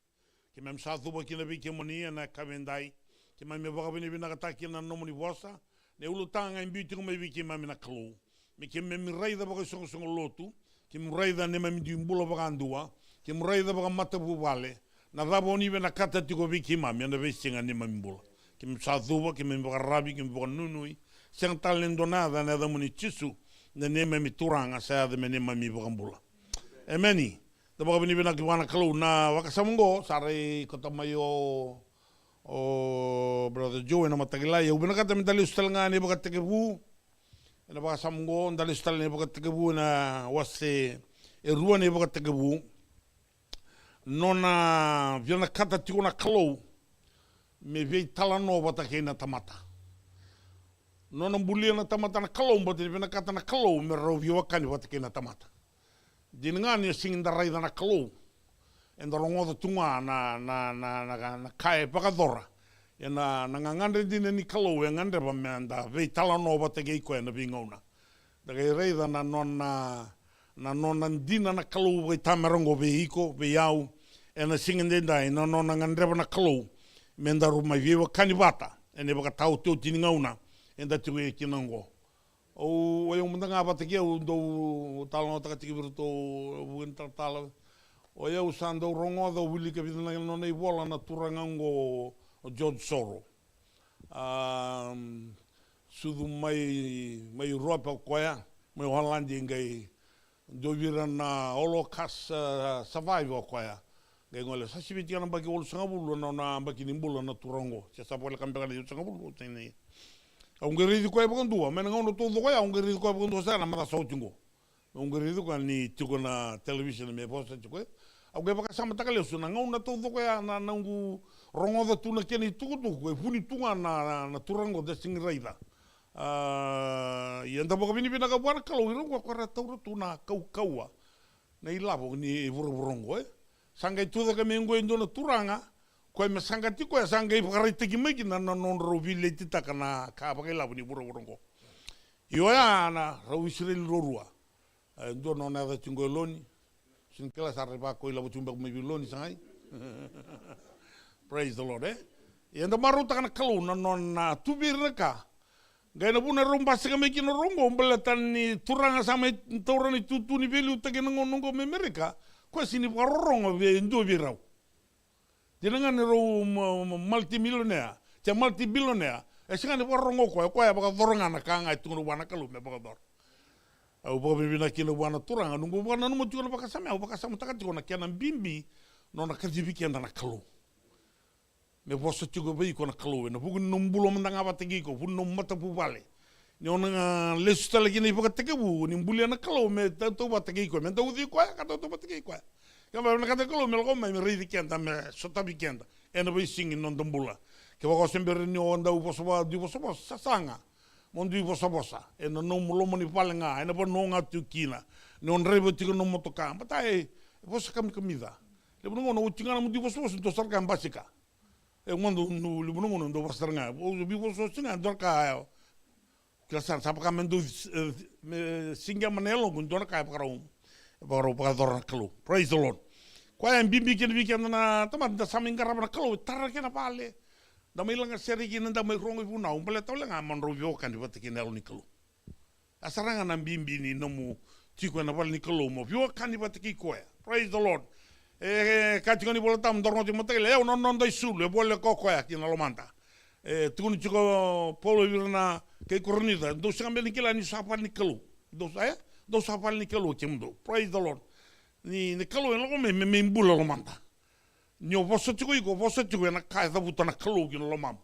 ki mem sa zuba ki na be kemni na ka vendai ki mem baka bini bina ka ki na no moni vosa ne ulutanga imbi tiko me ki mem na klo me ke mem raida baka songo lotu ki mu raida ne mem di mbula baka andua ki muraida baka matapu wale na rabo ni na kata tiko viki mami na vesinga ni mambula ki msadhuba ki mbaka rabi ki mbaka nunui seng talendo nada na muni chisu na ne mami turanga sa de meni mami baka mbula emeni da baka bini bina ki wana kalu na wakasamungo sare kota mayo o brother Joe na matagila ya ubina kata mitali ustal ngani baka tekebu na baka samungo ndali ustal ni baka tekebu na wase e rua ni baka tekebu nona viana kata tiko na kalau me vei tala no bata ke na tamata nona bulia na tamata na kalau bata viana kata na kalau me ro viwa kani bata ke na tamata dinngani sing da raida na kalau enda rongo da tunga na kai pakadora ena na ngandre dine ni kalau e ngandre ba menda vei tala no bata ke ko na bingona da ke raida na nona dina na kalau vei tamarongo veiko veiau ena singende dai no nganreba na kalau menda ruma viwa kanibata ene baka tau teu tiningauna enda tuwe kinango o eu mundanga bata ke do talo taka tiki virto winter talo o eu sando rongo do wili ke vidna no nei bola na turangango o George Soro sudu mai ropa koya mai Hollandi ngai do vira na holocaust survival koya ngai ngole sa sibiti ana baki ol sangabulu na baki nimbulo na turango se sa pole kambega ni sangabulu tene ungeri ko e bondua men ngono to do ya ungeri ko e bondua sa na mata sautingo ungeri ko ni tiko na television me posta tiko au ge baka sama takale su na ngona to do ya na ngu rongo da tuna keni tuku ko funi tunga na turango de singraida yanda baka bini bina ka buana kalau iro ko ra tauro tuna kaua na ilabo ni vurongo sangai tuda ka mengo indona turanga ko me sangati ko sangai pakarite ki meki na non rovile tita kana ka pa ilabo ni vurongo Ioia na rau Israel rorua. Ndo no na da tungo loni. Sin kala sa reba ko ila butumba me loni sangai. Praise the Lord, eh? Enda maruta kana kalu na tubir ka. Gaya puna romba sega me kino rombo umbelatan ni turanga sama taurani tutu ni belu take nongo me Amerika. Ko sini parongo be ndo birau. Dinanga ni ro multimillionaire, cha multibillionaire. Singa ni parongo ko ya baka doronga na kanga itunu wana kalu me baka dor. Au baka bibina kino wana turanga nungu wana numo tiko baka sama au baka sama takati ko na kiana bimbi no na kadibiki anda na kalu. Me bosa tiko bai ko na kalu na buku numbulo mendanga bategi ko pun mata pupale. Ni ona lesu lagi ni baka tekebu ni mbuli na kalu me tau bategi ko me tau di ko ka tau bategi ko. Kama na kata kalu me ko me ridi kenda me sota bikenda. Ena bai singi non dombula. Ke wako sembere ni onda uposoba di uposoba sasanga. Mon di uposobosa. Ena no mulo moni palenga. Ena pa no ngatu kina. Ni on rebo tiko no motoka. Batai posa kami kamida. Le bungo no utingana mo di uposobosa to sarka basika. E quando no bungo no do basaranga. O bi uposobosa singa dorka. Kila sapa kamendo singa manelo kun dorka pa karaum. Pa dorka kalu. Praise the Lord. Kwa mbimbi kene na tamat da saminga rabana kalu tarake na pale. Damai langa seri kina damai rongo puna umpale tau langa manro viokan di batiki nelo ni kalu. Asaranga na mbimbi ni nomu tiko na pale ni kalu mo viokan di batiki koe. Praise the Lord. Kati ni bola tam dorno ti motele non dai sulu bolle kokoya kina lomanta. Tukuni chiko polo virna ke kornida do sambe ni kila ni sapa ni kalu. Do sapa ni kalu kimdo. Praise the Lord. Ni kalu en logo me mbula lomanta. Nyo voso tiko na kai da butana kalu kina lomam.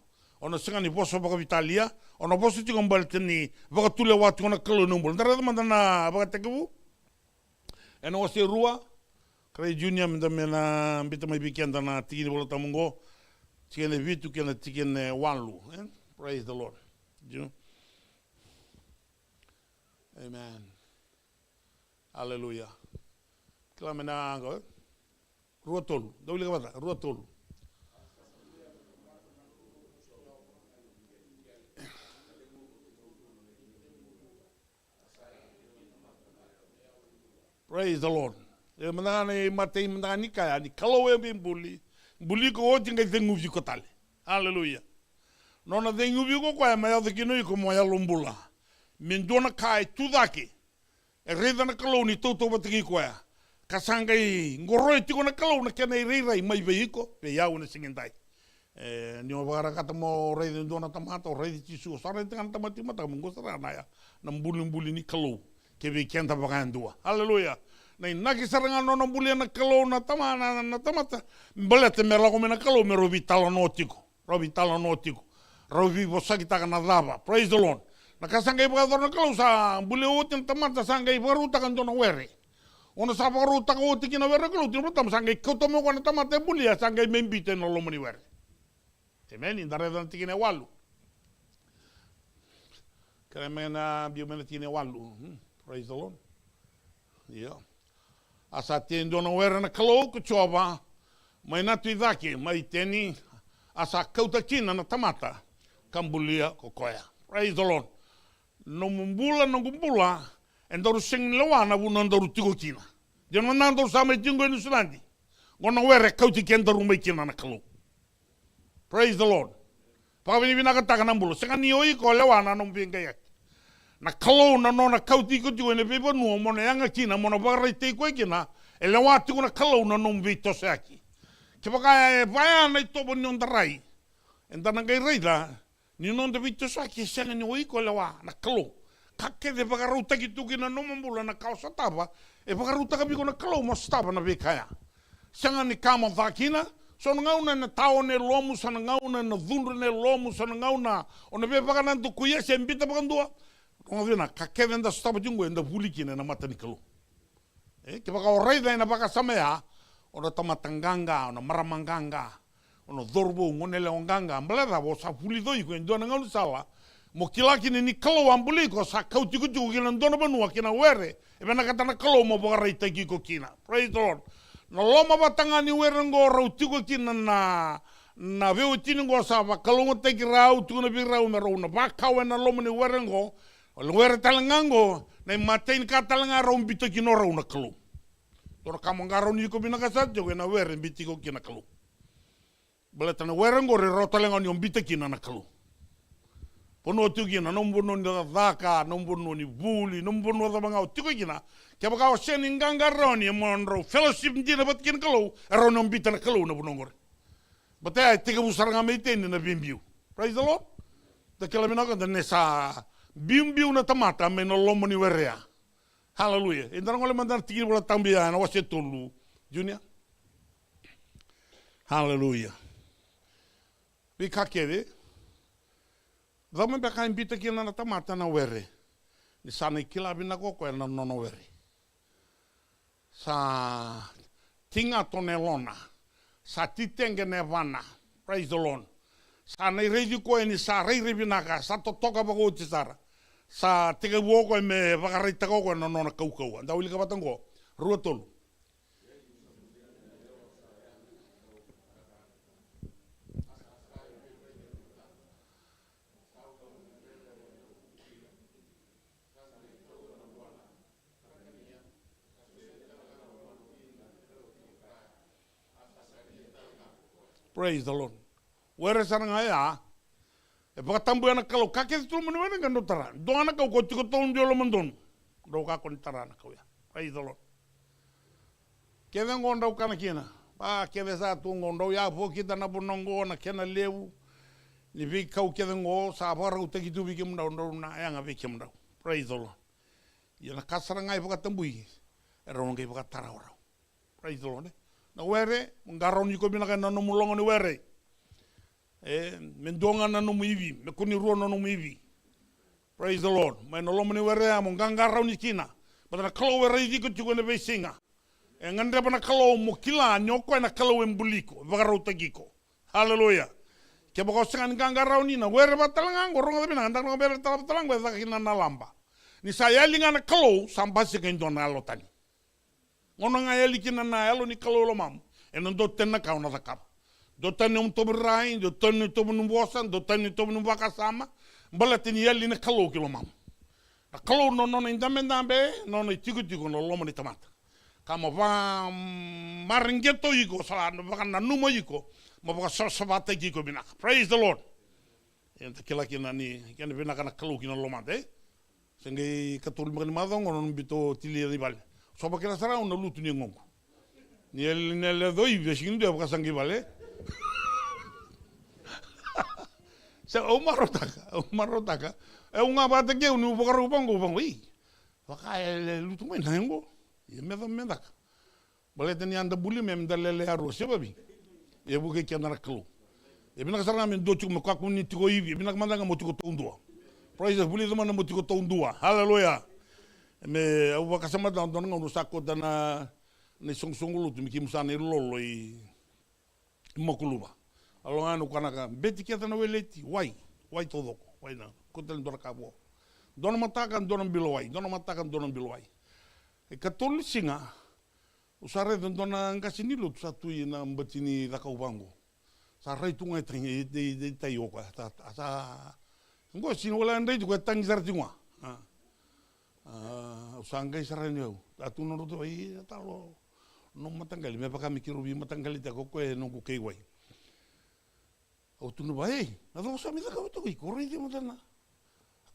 Ona singa ni voso baka Italia, ona voso tiko mbalte ni baka tule watu na kalu numbul. Ndara manda na baka tekebu. Eno wasi rua. Krai junior minta mena mbita mai bikenda na tikini bola tamungo. Tikene vitu kena tikene wanlu. Praise the Lord. Amen. Hallelujah. Kila mena ango. Rua tolu. Dauli kabata. Rua tolu. Praise the Lord. E manane matei manani kaya ni kalowe bimbuli. Buli ko oti ngai tengu vi kotale. Hallelujah. Nona tengu vi ko kwa ma yadhi kino iko mo ya lumbula. Mindona kai tudake. E reda na kalo ni toto batiki kwa. Kasangai ngoroi tiko na kalo na kena ireirai mai veiko. Pe yau na singendai. Ni o bagara kata mo rei de ndona tamata o rei de tisu. Sara de kan tamati mata mungo sara na ya. Na mbuli ni kalo. Ke ve kenta bagandua. Hallelujah. Na inaki saranga nono mbuli na kalo na tamana na tamata. Mbalete me lago me na kalo me robi talo notiko. Robi bosaki taka na dava. Praise the Lord. Na kasangai bagador na kalo sa mbuli otin tamata sangai baruta kan dona were. Ona sa baruta ka oti kina were kalo tino tam sangai koto mo kana tamata mbuli ya sangai membite no lomoni were. Amen. Indare dan tikine walu. Kaya mena biomena tikine walu. Praise the Lord. Yeah. Asa tendo no wera na kalo ko choba mai na tuidake mai teni asa kauta kina na tamata kambulia kokoya. Praise the Lord. No mumbula endoru sing lawana bu ndoru tigo kina. Jono nando sa mai tingo ni sulandi. Ngono wera kauti kendoru mai kina na kalo. Praise the Lord. Pa vini vina ka na mbulo sanga ni oi ko lawana no mbinga yak. Na kalo na no na kauti ko tigo ne bebo no mo na yanga kina mo na barai te ko kina ele watu kuna kalo na no mbito saki ke baka vai na to bon non darai enda na ngai reida ni non de bito saki sanga ni oi ko lawa na kalo kakke de baka ruta ki tu kina no mbula na kausa taba e baka ruta ka bi ko na kalo mo staba na bekaya sanga ni kama vakina so ngauna na taone lomu sana ngauna na dhunru ne lomu sana ngauna ona be baka na tu kuya se mbita baka ndua Ngavina kakeve nda staba jungo enda vulikine na mata nikalo. Ke baka orai na baka samea ona tamatanganga ona maramanganga ona dorbo ngonele onganga mblada bo sa vulido iko ndona ngalu sala mo kilaki ni kalo ambuli ko sa kauti ku kina ndona banua kina were e bana katana kalo mo baka raita ki ko kina. Praise the Lord. No loma batanga ni were ngo rauti ko kina na veo tini ngo sa ba kalo mo te kirau tu na birau me rona ba kawe na loma ni were ngo O wera talangango, na matain ka talangara umbito kinora una kalu. Tora kamangaro ni ko binakasat jo na wera biti ko kina kalu. Balata na wera ngore rotalangan ni umbito kina na kalu. Pono tu kina nombono ni daka, nombono ni buli, nombono da bangau tiko kina. Kaya baka sen ingangaro ni monro fellowship ni na bat kina kalu, ero no umbito na kalu na bunongore. Batay tiga busar ngamete ni na bimbiu. Praise the Lord. Da kila minaka da nesa bimbiu na tamata me no lomo ni werea. Hallelujah. Indra ngole mandar tigir bola tambia na wase tolu. Junior. Hallelujah. Bika kede. Dama beka imbita kina na tamata na were. Ni sana ikila bina koko na nono were. Sa tinga tonelona. Sa titenge nevana. Praise the Lord. Sa na reji ko ni sa rei binaka sa to toka bago tisara. Sa tiga woko me vakarita ko no no kau. Anda uli ka batango. Ruotol. Praise the Lord. Where is ya? E pakatambu anak kalau kakek itu mana kan dotara. Doa anak kau cukup tahun dia lo mendon. Doa kau nitara anak kau ya. Praise the Lord. Kevin gondau kana kina. Kevin satu gondau ya po kita na bonongo na kena lewu. Ni vi kau kevin go sabar utek itu bikin mendau na yang abi bikin mendau. Praise the Lord. Ya na kasaranga pakatambu i. Erong kau pakatara orang. Praise the Lord. Na were ngaron yuko binaka na numulongo ni were. Mendonga na numu hivi, mekuni ruo na numu hivi. Praise the Lord. May nolomo ni were amo ngangaraw ni kina. Badana kalau were hivi ko chuko na besinga. Ngande pa na kalau mo kila nyoko na kalau embuliko, bagaraw tagiko. Hallelujah. Kaya bako singa ngangaraw ni na were ba talangang gorong na binang andang were talang were kina na lamba. Ni sayali nga na kalau sambasi ka indon na alotani. Ngono nga yali kina na alo ni kalau lo mam. Enondo tenna ka na zakap. Dotan ni umtoberai, dotan ni tobenumbosan, dotan ni tobenumbakasama, balatin yali na kalau kilo mam. Na kalau no indamendambe, no tigo no lomo ni tamata. Kama va maringeto iko sala no baka na numo iko, mabaka sabata iko binaka. Praise the Lord. Enta kila kina ni kena binaka na kalau kina lomate. Sengai katul makan madong no bito tili ribal. Soba kira sara no lutu ni ngongo. Ni el le doi besin dia baka sangi vale. Sa umarotaka. Unga bata ke unu baka rupango ui. Baka lutu mai nango. Ye medak. Baleta ni anda buli mem dalele aro sebabi. Ye buke kiana raklo. Ye bina kasara men dochu me kwaku ni tiko hivi. Bina kamanda mo tiko tondua. Praise the buli zaman mo tiko tondua. Hallelujah. Me au baka sama dan ngono sako dana ni songsongulu tu miki musane lolo i mokuluba. Alongano kanaka beti kita na weleti wai todo wai na kotel dora kabo dona matakan dona bilowai e katol singa usare dona ngasini lu satu ina mbetini rakaubango sarai tunga tangi de tayoka asa ngo sino wala ndai ko tangi sartingwa usanga isarani eu atuno roto ai talo no matangali me paka mikirubi matangali ta ko no ko kei wai o tu no vai na do sa mi da ko to ko ri di mo tana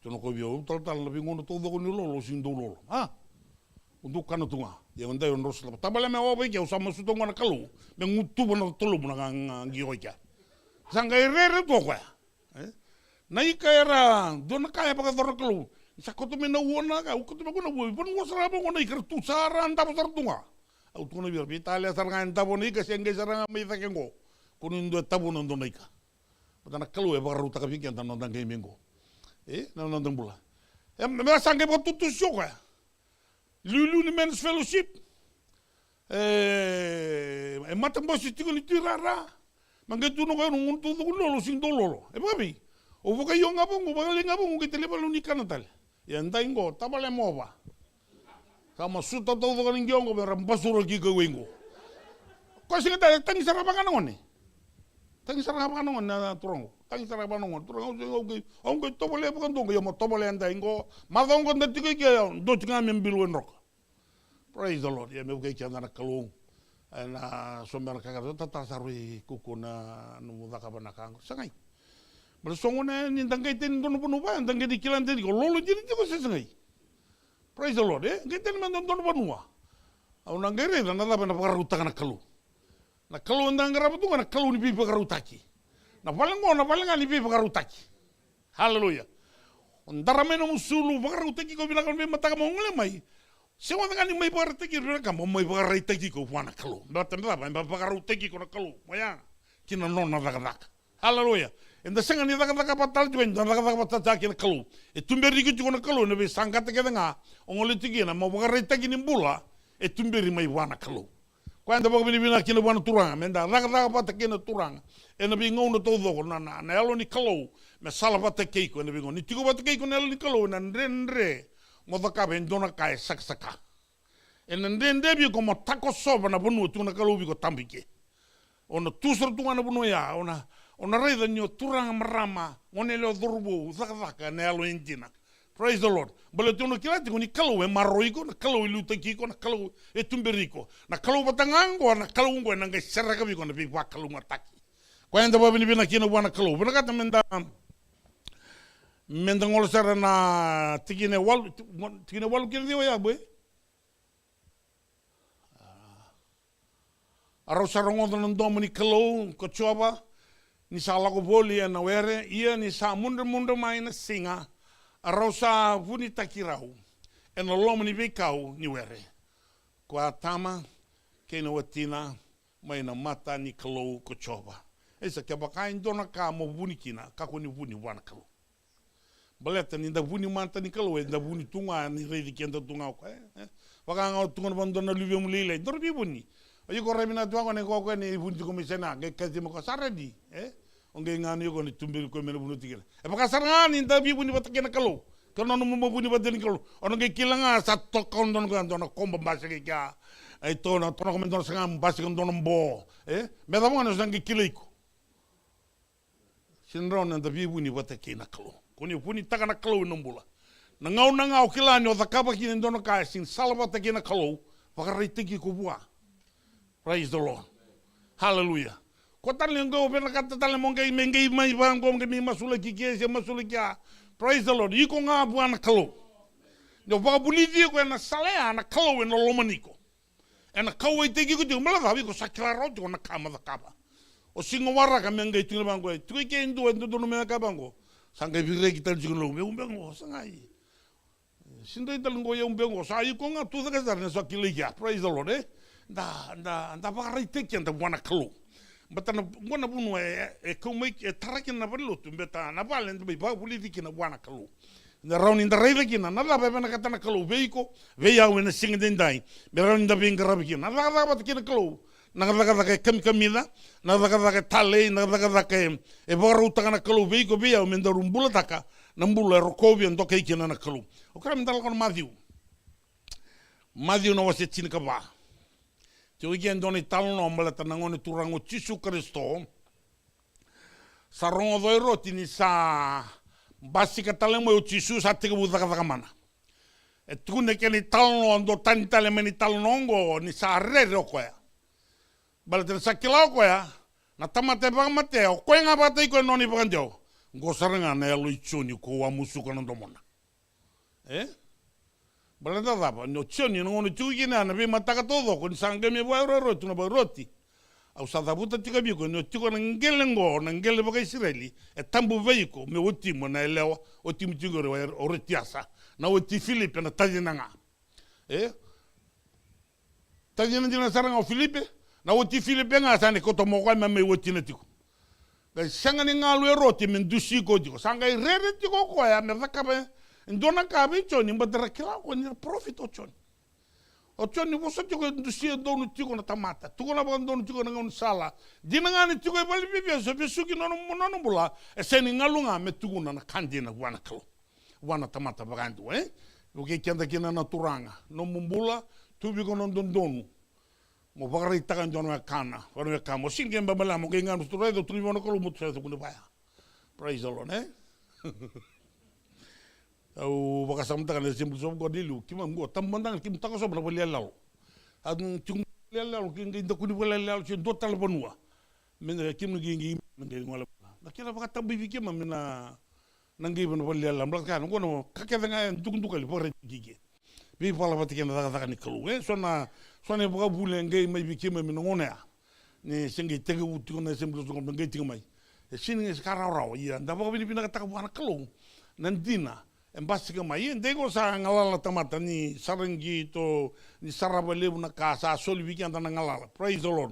tu no ko bio tal lebih ngono to do ni lo sin do lo untuk kana tunga ya wanda yo ros la tabala me o be ke usama su to ngona kalu me ngutu bono tolo mo nga ngi oja sanga irere to kwa na ikaira do na kaya pa ka kalu sa ko to me na wona ka ko to me ko na wo pon wo sara mo ngona ikar tu sara anda pa sar tunga au tu no bi Italia sar nga anda boni ka senge sara me ta kengo kuno ndo tabu no ndo naika Patana kalau baru tak fikir tentang nonton game minggu, nonton bola. Mereka sanggup buat tutus juga. Lulu ni men's fellowship. Matam bos itu kalau itu rara. Mangketu no kan untuk lolo sing lolo. Babi. O bukan yang apa, bukan yang apa, kita lepas lunikan natal. Yang taingo, tabale moba. Kama suta tahu bukan yang apa, rampas suruh gigi wingo. Kau sih kita tangi sarapan kan ni? Tangi sarang apa nongon na turang. Tangi sarang apa nongon turang onge tobole bukan dong yo mo tobole anda ingo madong ko ndati ke do tinga membilu enrok. Praise the Lord. Ya me ke kiana na kalung. Na somber kaga tata sarui kukuna no daka banakang. Sangai. Bal songone ni dangai ten dono punu ba dangai di kilan ten ko lolo jiri ko sangai. Praise the Lord. Ngeten man dono panua. Au nangere na nada bana pakaruta kana kalu. Na kalu ndang ngara tu na kalu ni pi pakarutaki. Na palinga ni pi pakarutaki. Hallelujah. Ondara meno musulu pakarutaki ko bilang me mata mo ngule mai. Se wanda kan mai pakarutaki bilang kan mai pakarutaki ko wana kalu. Bata ndaba mai pakarutaki ko na kalu. Maya kina non na daga. Hallelujah. Enda senga ni daga patal juen daga patal taki na kalu. E tumberi ko na kalu na be sangkata ke nga ongole tiki na mo pakarutaki ni bula e tumberi mai wana kalu. Quando vou vir aqui no Buano Turanga, menda raga pata aqui no Turanga, e na bingo no todo na elo ni kalou, me sala pata keiko na bingo, ni tigo pata keiko na elo ni kalou na nre, mo daka ben dona kai saka. E na nre bi como taco soba na bunu tu na kalou bi ko tambike. Ona tusar tu na bunu ya, ona rei nyo Turanga marama, ona lo durbu, zaka na elo intina. Praise the Lord. Bale tu no kilati ni kalau e maroiko na kalau luta kiko na kalau e tumberiko. Na kalau batangango na kalau ngo na ngai seraka bi ko na bi wa kalau ngataki. Kwenda ba bini bina kino wana kalau. Bina kata menda ngol sara na tikine wal kino dia ya boy. Aro sara ngo na ndo ni kalau ko choba ni sala ko boli na were ia ni sa munda mai na singa. Arosa vuni takirau, e no lomo ni vikau ni were. Kua tama, ke no watina, mai na mata ni kalou ko choba. Esa kia bakain dona ka mo vuni kina, kako ni vuni wana kalou. Baleta ni da vuni mata ni kalou, e da vuni tunga ni reidi kenda tunga ko. Waka ngau tunga na dona luwe mulile, dora bi vuni. Oyo ko remina tuanga ne koko ni vuni komisena, ke kasi mo ko saredi, onge ngani yo ni tumbir ko mena bunu tigela e baka saranga ni dabi buni batakena kalo kono no mo buni bateni kalo ono ge kilanga sa tokon don ko don komba basake ka ai tono ko men don sanga basake don bo me da mo no sangi kiliko sinro na dabi buni batakena kalo koni buni takana kalo no mbula na ngau kilani o takaba ki don ka sin salva takena kalo baka ritiki ko bua. Praise the Lord. Hallelujah. Kota lengo pena kata tale mongai mengai mai bang gom ke mi masula ki se masula kia. Praise the Lord. Iko nga buana kalo. No ba bulidi ko na salea na kalo no lomaniko. Ena kawe te ki ko te mala ba ko sakla ro ko na kama da kaba. O singo wara ka mengai tinga bango. Tu ke ndo no me ka bango. Sanga vire ki tal jigno me umbengo sangai. Sindo ital ngo ye umbengo sa iko nga tu da ka na so kilia. Praise the Lord. Da ba rite ki anda buana kalo. Batana ngona bunu e komai e taraki na balo tu beta na balen tu ba politiki na wana kalu na rauni nda rei kina na la beba na katana kalu veiko veia wena singa den dai be rauni nda binga rabiki na la bat kina kalu na la ka kamida na la ka tale na la ka e boru ta na kalu veiko veia men da rumbula taka na mbula rokovi ndo kai kina na kalu o kra men dal kon Matthew no wase tina ka ba. Te oigen doni talono mbala tanangone turango Jisu Kristo. Sa rongo doi roti ni sa basika talemo o Jisu sa teke budaka mana. E tune ke ni talono ando tani taleme ni talonongo ni sa arrere o koea. Bala tene sa kilao koea. Na tamate pakamate o koe nga batei koe noni pakandeo. Ngo saranga na elo ichoni ko wa musuka na domona. Bala dapa, no choni no chuki na be mataka todo con sangue me voy roti no roti. Au sada buta tika biko no tiko na ngele baka Israeli e tambu veiko me otimo na elewa otimo tiko o retiasa na oti Filipe na tajinanga. Tajina dina saranga o Filipe na oti Filipe nga sane ko to mo kwa me oti na tiko. Ga sanga ni ngalu roti men dusi ko tiko sanga rere tiko ko ya me zakabe ndona kabe choni mbadara kila ko ni profit o choni. O choni woso tiko ndusia donu tiko na tamata. Tuko na bandonu tiko na ngon sala. Dina ngani tiko e bali bibia so besuki nono bula e seni ngalunga me tuko na kandina wana klo. Wana tamata bagandu O ke kenda kina na turanga. No mumbula tubi ko non donu. mo bakari takan jono kana wano ka mo singen babala mo genga mo stura do tribo no kolo mo tsaya to baya praise the Lord au baka samta kan simbol sob godilu kima ngo tambandang kim taka sob na bali law adun chung law kin ngi ndakuni bali law ci do tal bonwa men kim ngi men ngola nakira baka tambi bi kima mena nangi bon bali law mbal kan ngono kakeve nga dugundukali bore gige bi pala patike na daga ni kalu sona baka bule ngai mai bi kima men ngona ni singi tege wutu na simbol sob ngai tingmai sini sekarang ya ndaba ko binipina ka buana kalu nandina embasiga mai ndego sa ngalala tamata ni sarangi to ni sarabale na casa soli weekend na ngalala praise the Lord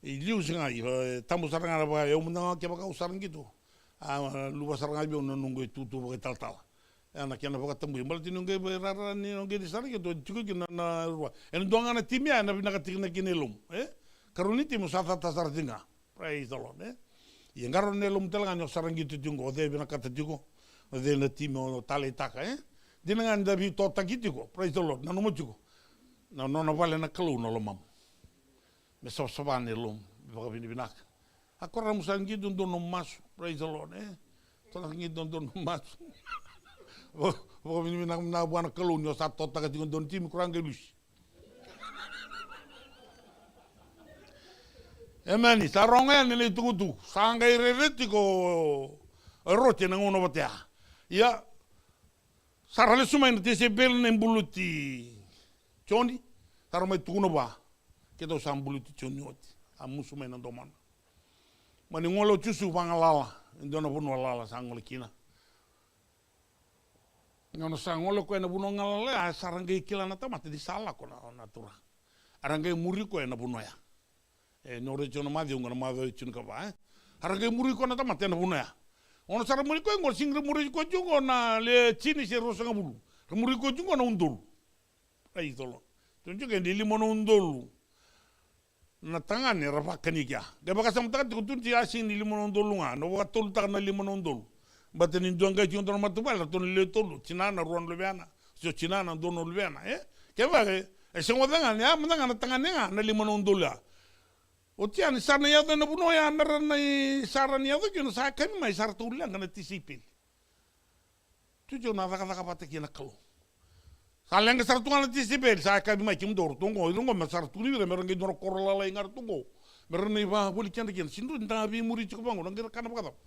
e liu singa tamu saranga ba eu muna ke baka sarangi to luba saranga bi on nungo tutu ba tal ana kena baka tamu mal tinunge rara ni nunge di sarangi to chugo na ruwa en donga na timia na bina ka tikna kinelum karuniti musata tasardinga praise the Lord yengaro nelum telanga no sarangi to jungo de bina ka tugo de na timo tale taka dinangan da bi tota kitiko praise the Lord na no mojugo na no vale na kalu no lomam me so sabane lom baka binak akora musangi don no mas praise the Lord tona ngi don no mas baka binak na buana kalu no sa tota ka don tim kurang gelus emani saronga ni tugutu sangai reretiko rote na ngono batea ya sarale suma ina tese bel na mbuluti choni taroma tukuno ba kedo sa mbuluti choni oti amu suma ina domana mani ngolo chusu bangalala ndona buno lala sangol kina ngono sangolo ko ena buno ngalala sarangai kila na tamate di sala ko na natura arangai muri ko ena buno ya nore chono ma diunga ma do chun ka ba arangai muri ko na tamate na buno ya ono sara muri ko ngol singre muri ko jungo na le chini se rosa ngabulu muri ko jungo na undul ai tolo tunju ke ndili mono undul na tangane rafa kanikia de baka samta ko tunti asin ndili mono undul nga no wa tol ta na limono undul bateni ndonga jungo na matubala ton le tolu chinana ruan lubiana so chinana dono lubiana ke va e se ngodanga ya mndanga na tangane nga na limono undula Otian sana ya na buno ya na saran ya do sa kami mai sar tulang kana tisipil. Tujo na vaka pate kina kalo. Salang sar tulang tisipil sa kami mai kim dor tungo masar tuli meron ngi dor korla la ngar tungo. Meron ni ba buli kyan kyan sindu nda bi muri chiko bango ngira kana bakata.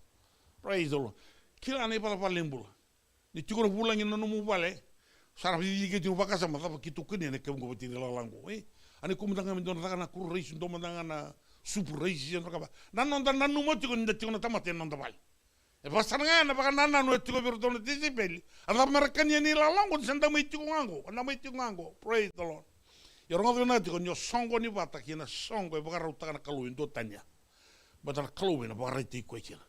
Praise the Lord. Kila ne pala lembula. Ni chiko bulang ina no mu bale. Sar bi yige tu baka sama ta kitu kene ne kam go tiri la lango. Ani kumandanga mi dona kana kur reis ndo mandanga na super reis ya kaba nanno nda nanno mo tiko nda tiko na tamate nda bal e pasanga na baka nanna no tiko bir dona tisipeli ala markanya ni la lango senda mai tiko ngango praise the Lord yorongo na tiko nyo songo ni bata kina songo e baka ruta kana kalu ndo tanya bata kalu na baka reti ko kina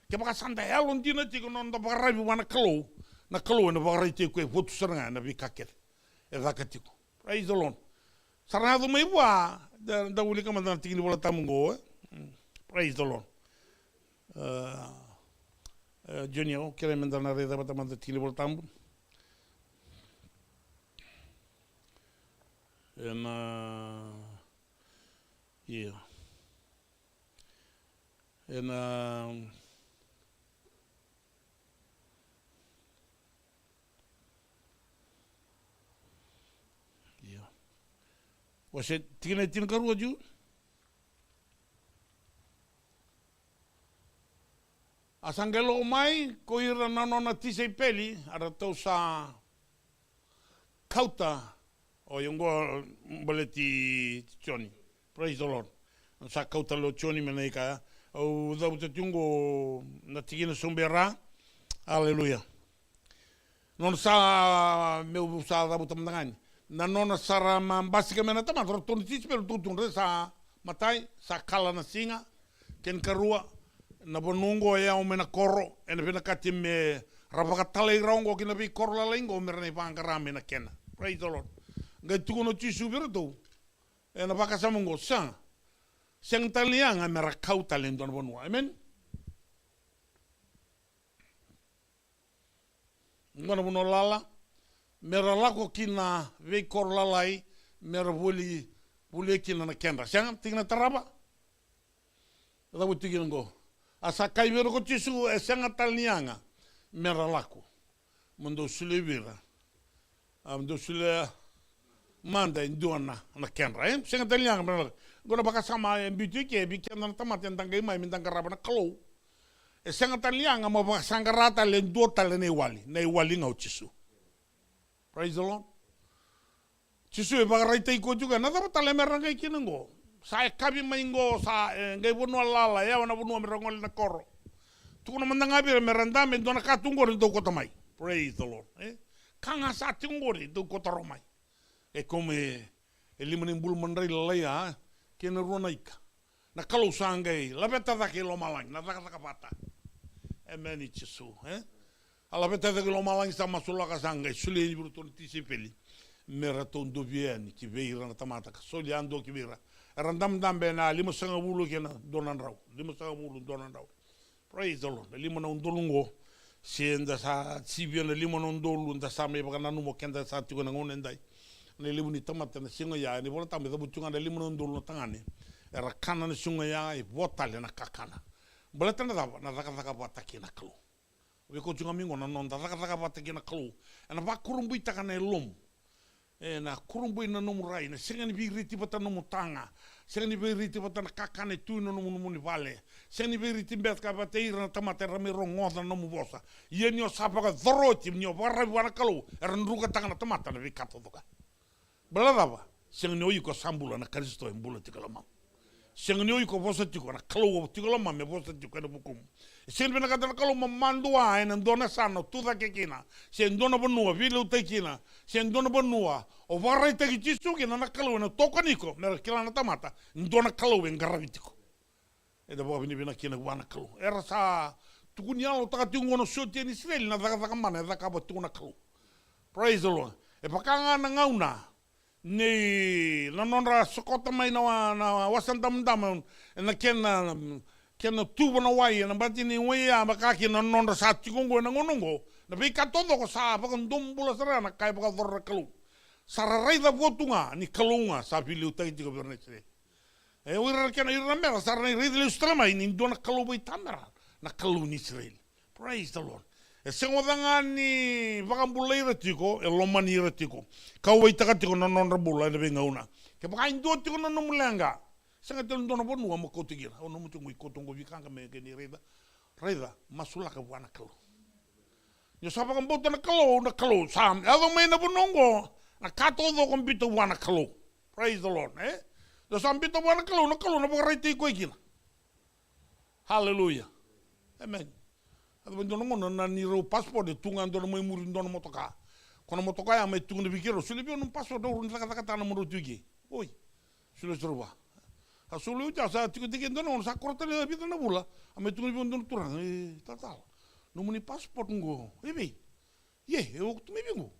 ke baka sanda ya londina tiko nda baka rabi wana kalu na baka reti ko fotu saranga na bi kaket e zakatiko praise the Lord Sarado may wa da uli ka man tingin wala tamungo praise the Lord Junior kaya man na reda bata man tingin wala tamu and yeah and Wase tingin karu aju. Asangelo mai ko ira na tisei peli ara tau sa kauta o yongo boleti choni. Praise the Lord. Sa kauta lo choni menaika o da buta tungo na tigina sombera. Hallelujah. Non sa meu sa da buta mangani. Na nona sara basicamente tama tortun pero tutun sa matai sa kala na singa ken karua na bonungo ya o mena korro en bena katim rabaka tale rongo kina bi korla lengo merne pangara mena ken praise the Lord ga tuno tisu birdo en baka samungo sa seng talianga mera kauta lendon bonwa amen ngona bono lala mera lako kina ve korlalai mera voli Pule kina na kendra. Siang tingna taraba. Ata buti kina go. Asa kai vero ko tisu siang talnianga. Mera laku. Mundo sule vira. Mundo sule manda indona na kendra. Siang talnianga mera laku. Gona baka sama bitu ke bi kendra tamat yang tanggai mai mintang karaba na kalau. Siang talnianga mo baka sangkarata len dua tal nei wali ngau tisu. Praise the Lord. Tisu e baka raita iko juga. Nada tale merang kai kina go. Saya kabi maingo sa ngai bunua lala ya wana bunua merongol na koro. Tukuna mandangabi meranda men dona katungori do kota mai. Praise the Lord. Kanga sa tungori do kota romai. E come elimanin bul mandrai laya kena rona ika. Na kalau sangai labeta da ke lo malang na da pata. Amen Tisu, Ala beta da ke lo malang sa masula ka sangai sule ni bruton tisipeli. Meraton do vieni ki veira na tamata ka soliando ki veira. Randam dambe na 5 bulu kena donan raw 5 bulu donan raw. Praise the Lord. Lima na undolungo sienda sa sibia na lima na undolu nda sa me baka nanu mo kenda sa tiko na ngone ndai. Na limu ni tamata na singa ya ni bona tambe butunga na lima na undolu tangane. Era kana na singa ya e botale na kakana. Boleta na dava na daka bata kina klu. We ko tunga mingo na nonda daka bata kina klu. Na ba kurumbu itaka na lom. Na kurumbu na nomurai na singa ni biriti bata nomu tanga. Singa ni biriti bata na kakane tu no nomu ni vale. Singa ni biriti bet ka bata ira na tamate ramiro ngoda nomu bosa. Ye nyo sapa ka dhoroti nyo barra wana kalu. Era nruka tanga na tamata na vikato doka. Baladava singa ni oyu ko sambula na Kristo embula tikalama. Singa ni oyu ko bosa tiko na kalu tikalama me bosa tiko na bukum. Singa bina kata na kalu mamandua ena ndona sano tuda kekina. Singa ndona bonua vile utekina. Singa ndona bonua o varra itaki tisu kina na kalu na toka niko. Mera kila na tamata ndona kalu engaravitiko. Eda boa bina kina wana kalu. Era sa tukunialo takatungono sote ni Israel na daka mana daka batuna kalu. Praise the Lord. E pakanga na ngauna. Ni nanonra sokota mai na wasandam dam na kena tubo na wai na bati ni wai makaki na nanonra sa tikongo na ngonongo na bika todo ko sa bakang dombula sara na kai baka dorra kalu sararai da botunga ni kalunga sa piliu tai tiko bernese e wira kena ira mera sara ni ridle strama ni dona kalu bai tamera na kalu ni Israel. Praise the Lord. E sengodanga ni vakambulai ratiko, e lomani ratiko. Kau wai takatiko na non rabula e venga una. Ke baka indo tiko na nomulenga. Senga telo ndona bonu ama kotikira. O nomu tungu ikotongo vikanga me ke ni reda. Reda masula ka buana kalu. Nyo sapa kambota na kalu sam. Ado me na bonongo. Na kato do kompito buana kalu. Praise the Lord, Do sambito buana kalu na baka raiti ko ikina. Hallelujah. Amen. Ado ndono ngono na niro passport de tunga ndono mai muri ndono motoka. Kono motoka ya mai tunga bikiro sule bi on passport do run taka taka na muro tugi. Oi. Sule sroba. A sule uja sa tiko tiki ndono on sa korta le bi na bula. A mai tunga bi ndono turang tal. No muni passport ngo. Ebe. Ye, e o tu me bingo.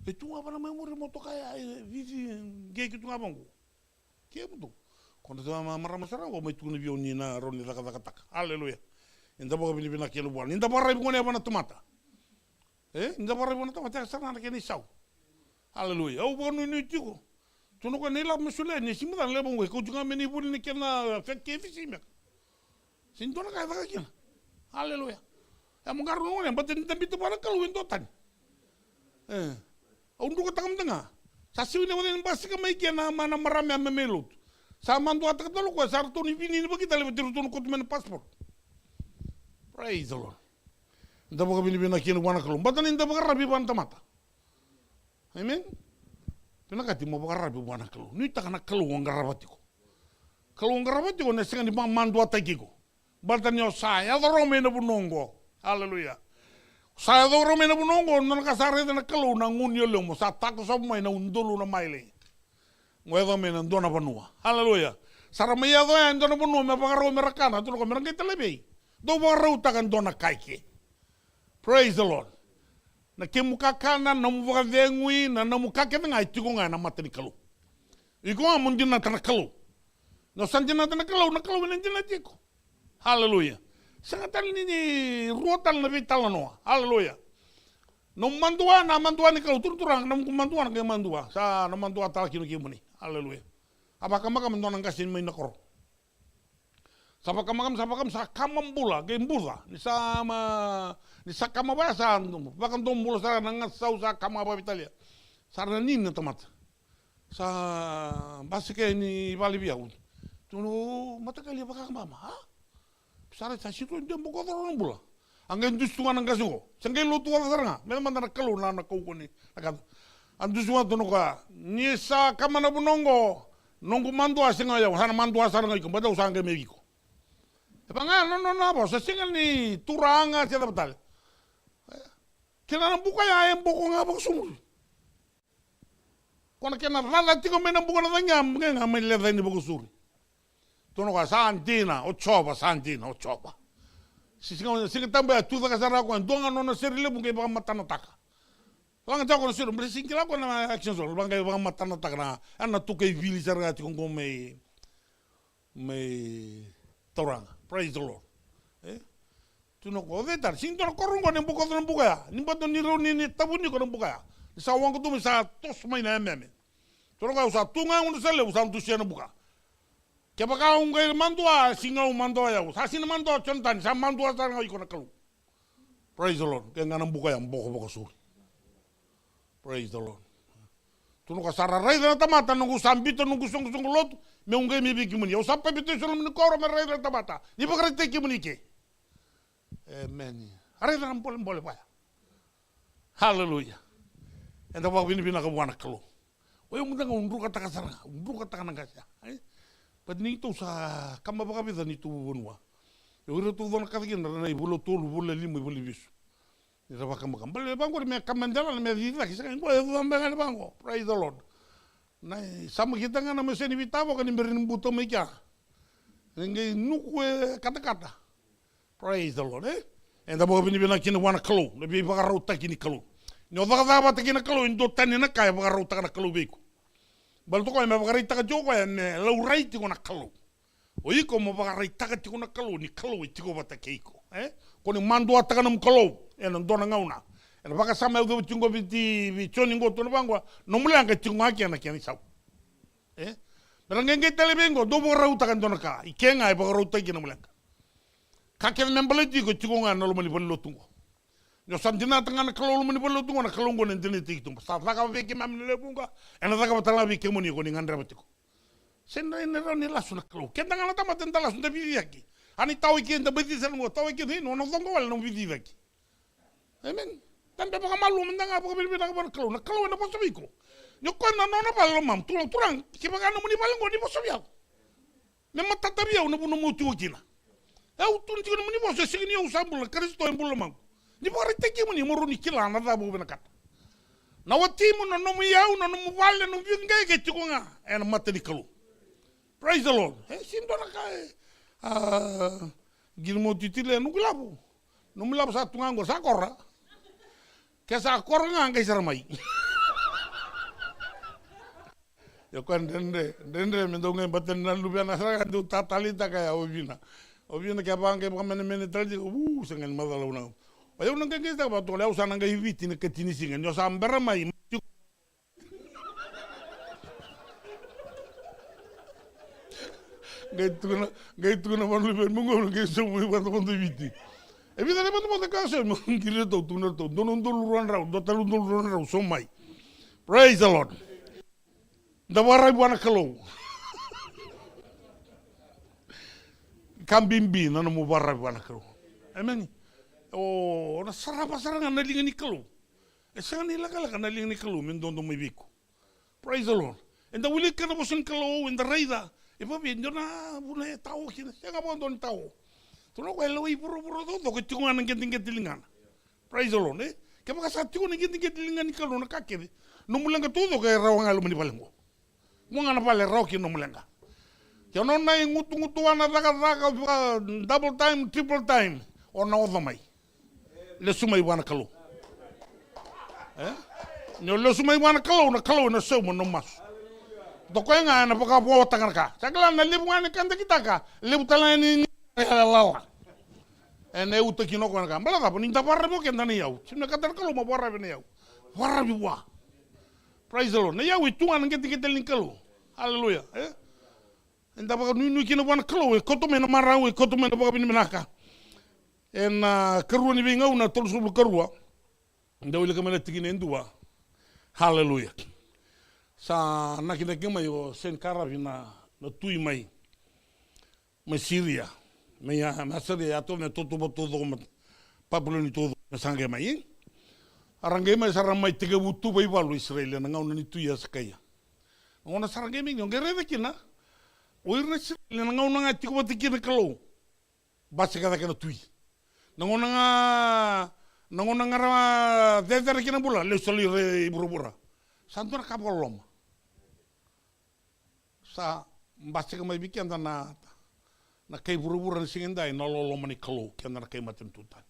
E tunga bana mai muri motoka ya vivi ge ki tunga bango. Ke budo. Kono to mara masara o mai tunga bi on ni na ron taka taka. Hallelujah. Inda boga bini bina kelu buan. Inda barra ibungone abana tomata. Inda barra ibungone tomata sana na keni sau. Hallelujah. Au boga nui tiko. Tuno ko nila mesule ni simuda le bongo ko junga meni buli ni kena fekke fisime. Sintona ka daga kina. Hallelujah. Ya mungaru ngone batin tambito bara kalu endo tan. Au nduko takam tanga. Sa siwine wone basika mai kena mana marame memelut. Sa mandu atak tolo ko sarto ni vini ni bagita le tiru tuno ko tumen passport. Praise the Lord. Inda boga bini bina kina wana kalu. Batan inda boga rabi wana tamata. Amen. Tuna kati mo boga rabi wana kalu. Nui taka na kalu wanga rabatiko. Kalu wanga rabatiko na singa di mandu atakiko. Batan yo saya do rome na bunongo. Hallelujah. Saya do rome na bunongo na kasare na kalu na ngunyo lemo sa tako sa mai na undulu na maile. Ngwedo me na ndona banua. Hallelujah. Sara me ya do ya ndona banua me boga rome rakana tuno ko merang telebe. Do warau takan dona kaike. Praise the Lord. Na ke muka kana na muka vengui na muka ke ngai tiko ngai na matani kalu. Iko amundi na tana kalu. No santi na tana kalu na kalu na jina tiko. Hallelujah. Sangatal ni ruotal na vital no. Hallelujah. No mandua ni kalu turang na mandua na ke mandua. Sa na mandua tal kino kimuni. Hallelujah. Abakamakam nonang kasin may nakor. Sapakamagam sa kamambula kay mbula ni sa kamabaya sa bakang tombula sa nangasaw sa kamabaya Italia. Sarna nin na tamat. Sa basike ni Valibiao. Tuno matakali bakakamama ha? Sara sa situ dia buka orang bula. Angin dusungan ang kasuko. Sangkay luto ang saranga. Meron man nakalo na nakauko ni. Ang dusungan tuno ka. Ni sa kamana bunongo. Nunggu mandu asing ayaw. Sana mandu asang ngayon. Badaw sa angkay may iko. Nga, no, po. Sa singal ni Turanga siya dapat. Kailangan buka ya, yung buko nga baka sumuli. Kung nakinaralati ko may nang buka na tanyam, nga may leday ni buko suri. Tuno ka, Santina, Ochoba. Singal tambay, tuta ka sa rako, doon nga no na sirili, bukay baka matanataka. Lang tayo ko na siro, pero singkila ko na action sol, baka matanataka na, ang natukay vili sa rati kung may Turanga. Praise the Lord. Tuno ko, vetar, sinto na korong ko ng buka ya. Nimba to niro ni tabuni ko ng buka ya. Sa wang ko tumi sa tos may na meme. Tuno ko sa tunga uno sa le usang tusya na buka. Kaya baka kung kayo mandua, singaw mandua ya. Sa sina mandua chontan, sa mandua sa ngayon ko na kalu. Praise the Lord. Kaya nga ng buka ya, buka suri. Praise the Lord. Tuno ka sararay na tamata nung usambito nung gustong lot. May unggay may bigyan mo niya. Usap pa bito yung sulam ni Koro, may ray na tamata. Di ba karite ki mo ni ke? Amen. Aray na ang boleh pa. Hallelujah. Ito pa pinakabuhan na kalo. O yung mundang unro ka taka sarang. Unro ka taka nang kasya. Pad nito sa kamabakabitan nito bunwa. Yung ito doon nakatikin na ibulo tulu, ibulo limo, ibulo biso. Ito pa kamakam. Bale bangko, may kamandala na may dita. Kisa kain ko, ito ang bangan bangko. Praise the Lord. Nay, sama kita nga naman siya nibitawa ka ni meron buto may kya. Ngay nukwe kata-kata. Praise the Lord, Enda mo binibina kinawa na kalo. Nabi pakarauta kini kalo. Nyoda ka dapat kina kalo, indo tani na kaya pakarauta ka na kalo biko. Balto ko ay mapakarita ka joko yan, lauray tiko na kalo. O iko mo pakarita ka tiko na kalo, ni kalo tiko bata keiko. Kung mando ata ka ng kalo, yan ang doon nga una. Ena baka sama yung chungo biti choni ngo to bangwa no mula nga chungo haki na kiani saw. Pero ngenge telebengo do bo rauta kan donaka ikenga ay baka rauta kina mula. Kakel membele digo chungo nga no lumani bollo tungo. No santina tanga na kalo lumani bollo tungo na kalongo na ndini tiktum. Sa taka veki mam le bunga ena taka batala veki moni ko ni ngandra batiko. Senda ina ni lasu na kalo. Kenda nga na tama tenda lasu na bidi yaki. Ani taw ikenda bidi sen mo taw ikenda no zongo wala no bidi yaki. Amen. Tanda baka malu mendanga baka bilbina ka kalau na kalau na posabi ko. Nyo ko na no palo mam turang kibaga no muni balango ni posabi ako. Me matatabi ako no buno mutu kina. Tun tigo no muni posabi sigini yo sambul Kristo en bulo mam. Ni bari teki muni muru ni kila na da bu benakat. Na wati mo no mu yaw no mu wale no binga ke tigo nga en matani kalu. Praise the Lord. Sindo na ka gilmo titile no gulabu. No mulab sa tungango sa korra. Kesa akor nga ngay saramay. Yo kan dende mendo ngay baten na lubya na sa do tatalita kaya obina. Obina kaya bang kaya mene taldi sangan madalaw na. Ayaw nang kaya kita ba to law sa nang gayviti na katinisingan yo sa ambaramay. Gayto na man lubya mo ngol ngay sa muy bato mo viti. Evidentemente mo casa mo ngire to tunar to donon duluran raw do talunduluran raw so mai. Praise the Lord. Da waray buana kalo. Kambimbi na mo waray buana kalo. Amen. O na sarapa saranga na lingan ni kalo. Sa nila kala na lingan ni kalo men dondo may biko. Praise the Lord. And the wili ka na mo sing kalo in the raida. Iba bien do na bula tao kina. Siya ka mo don tao. Tuno ko elo ipuro todo ko tikungan ng genting-gentingan. Praise the Lord, Kaya baka sa tikungan ng genting-gentingan ni kalo nakakiri. Numulang ka todo kaya raw nga lumani palingo. Mga na pala raw kino numulang ka. Kaya noon na yung ngutu-ngutuan na raka double time, triple time. O na odamay. Lesumay wana kalo. Nyo lesumay wana kalo na sew mo numas. Doko nga na baka buwa tangan ka. Sakala na libu nga ni kanda kita ka. Libu tala ni lawa. Ene uta kino ko na bala ka ninta parra mo kenda ni yaw. Sino kadar kalo mo parra ni yaw. Parra biwa. Praise the Lord. Na yaw itu an ngeti ketel ni kalo. Hallelujah. Enda baka nui kina wana kalau koto mena marau koto mena baka bini menaka. Kerua ni bingau na tolu sebulu kerua. Enda wila kamera tigina endua. Haleluya. Sa nakina kima yo sen karavina na tui mai. Mai Syria. Mai Syria ato me toto boto mat papulani todo sange mai. Arangge mai sarang mai tiga butu bai balu Israel na ngau ni tuia sakaya. Ngona sarangge mi ngere de kina. Oirna Israel na ngau nga tiga butu kina kalau. Basi kada kena tui. Ngona nga ra dedar kina bula le soli re ibura. Santura kapolom. Sa basi ka mai bikian na kai buru-buru na singindai na lolomani kalau kena na kai maten tutan.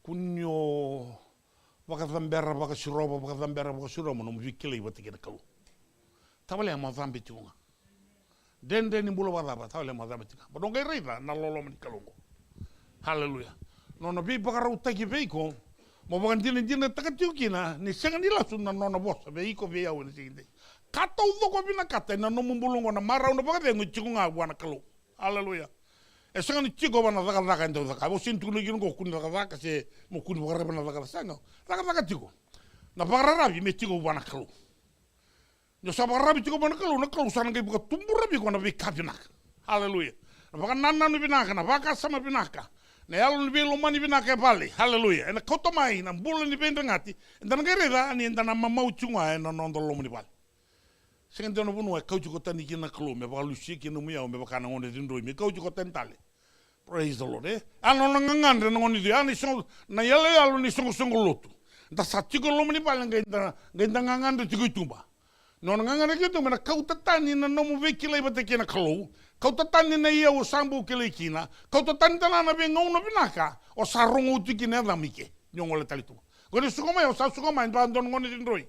Kunyo baka tambera baka siroba no mvikile ibati kena kalau. Tabale ma zambi tunga. Den ni bulu baba tabale ma zambi tunga. Badong kai reida na lolomani kalau. Haleluya. No bi baka utaki veiko mo baka dina takatiukina ni sengani lasu na no bossa veiko vea wala singindai. Kata udoko bina kata na no mumbulungo na mara no baka dengu chikunga wana kalau. Haleluya. Esanga ni chico bana daga ndo daga. Bo sintu ni ngo kun daga se mo kun bora bana daga sanga. Daga chico. Na bara rabi me chico bana kalu. Yo sa bara rabi chico bana kalu na kalu sana ngai buka tumbura bi kona bi kapina. Haleluya. Na baka nanna ni binaka na baka sama binaka. Na yalo ni belo mani binaka pale. Haleluya. Ena koto mai na bula ni benda ngati. Enda ngere da ni enda na mamau chunga ena nondo lomo ni pale. Sengen tono bunu e kauju kota ni kina klo me baka lusi kina muya me baka ngone dindoi me kauju kota ntale. Praise the Lord. Ano ngangande ngoni di ani so na yale yalo ni songo lotu. Da satiko lomo ni pale ngenda ngangande tigo tumba. No ngangande gitu me na kauta tani na nomo vekila ibate kina klo. Kauta tani na ia o sambu kile kina. Kauta tani tana na be ngono binaka o sarungu tikina da mike. Nyongole talitu. Gori sukoma yo sa sukoma ndo ngoni dindoi.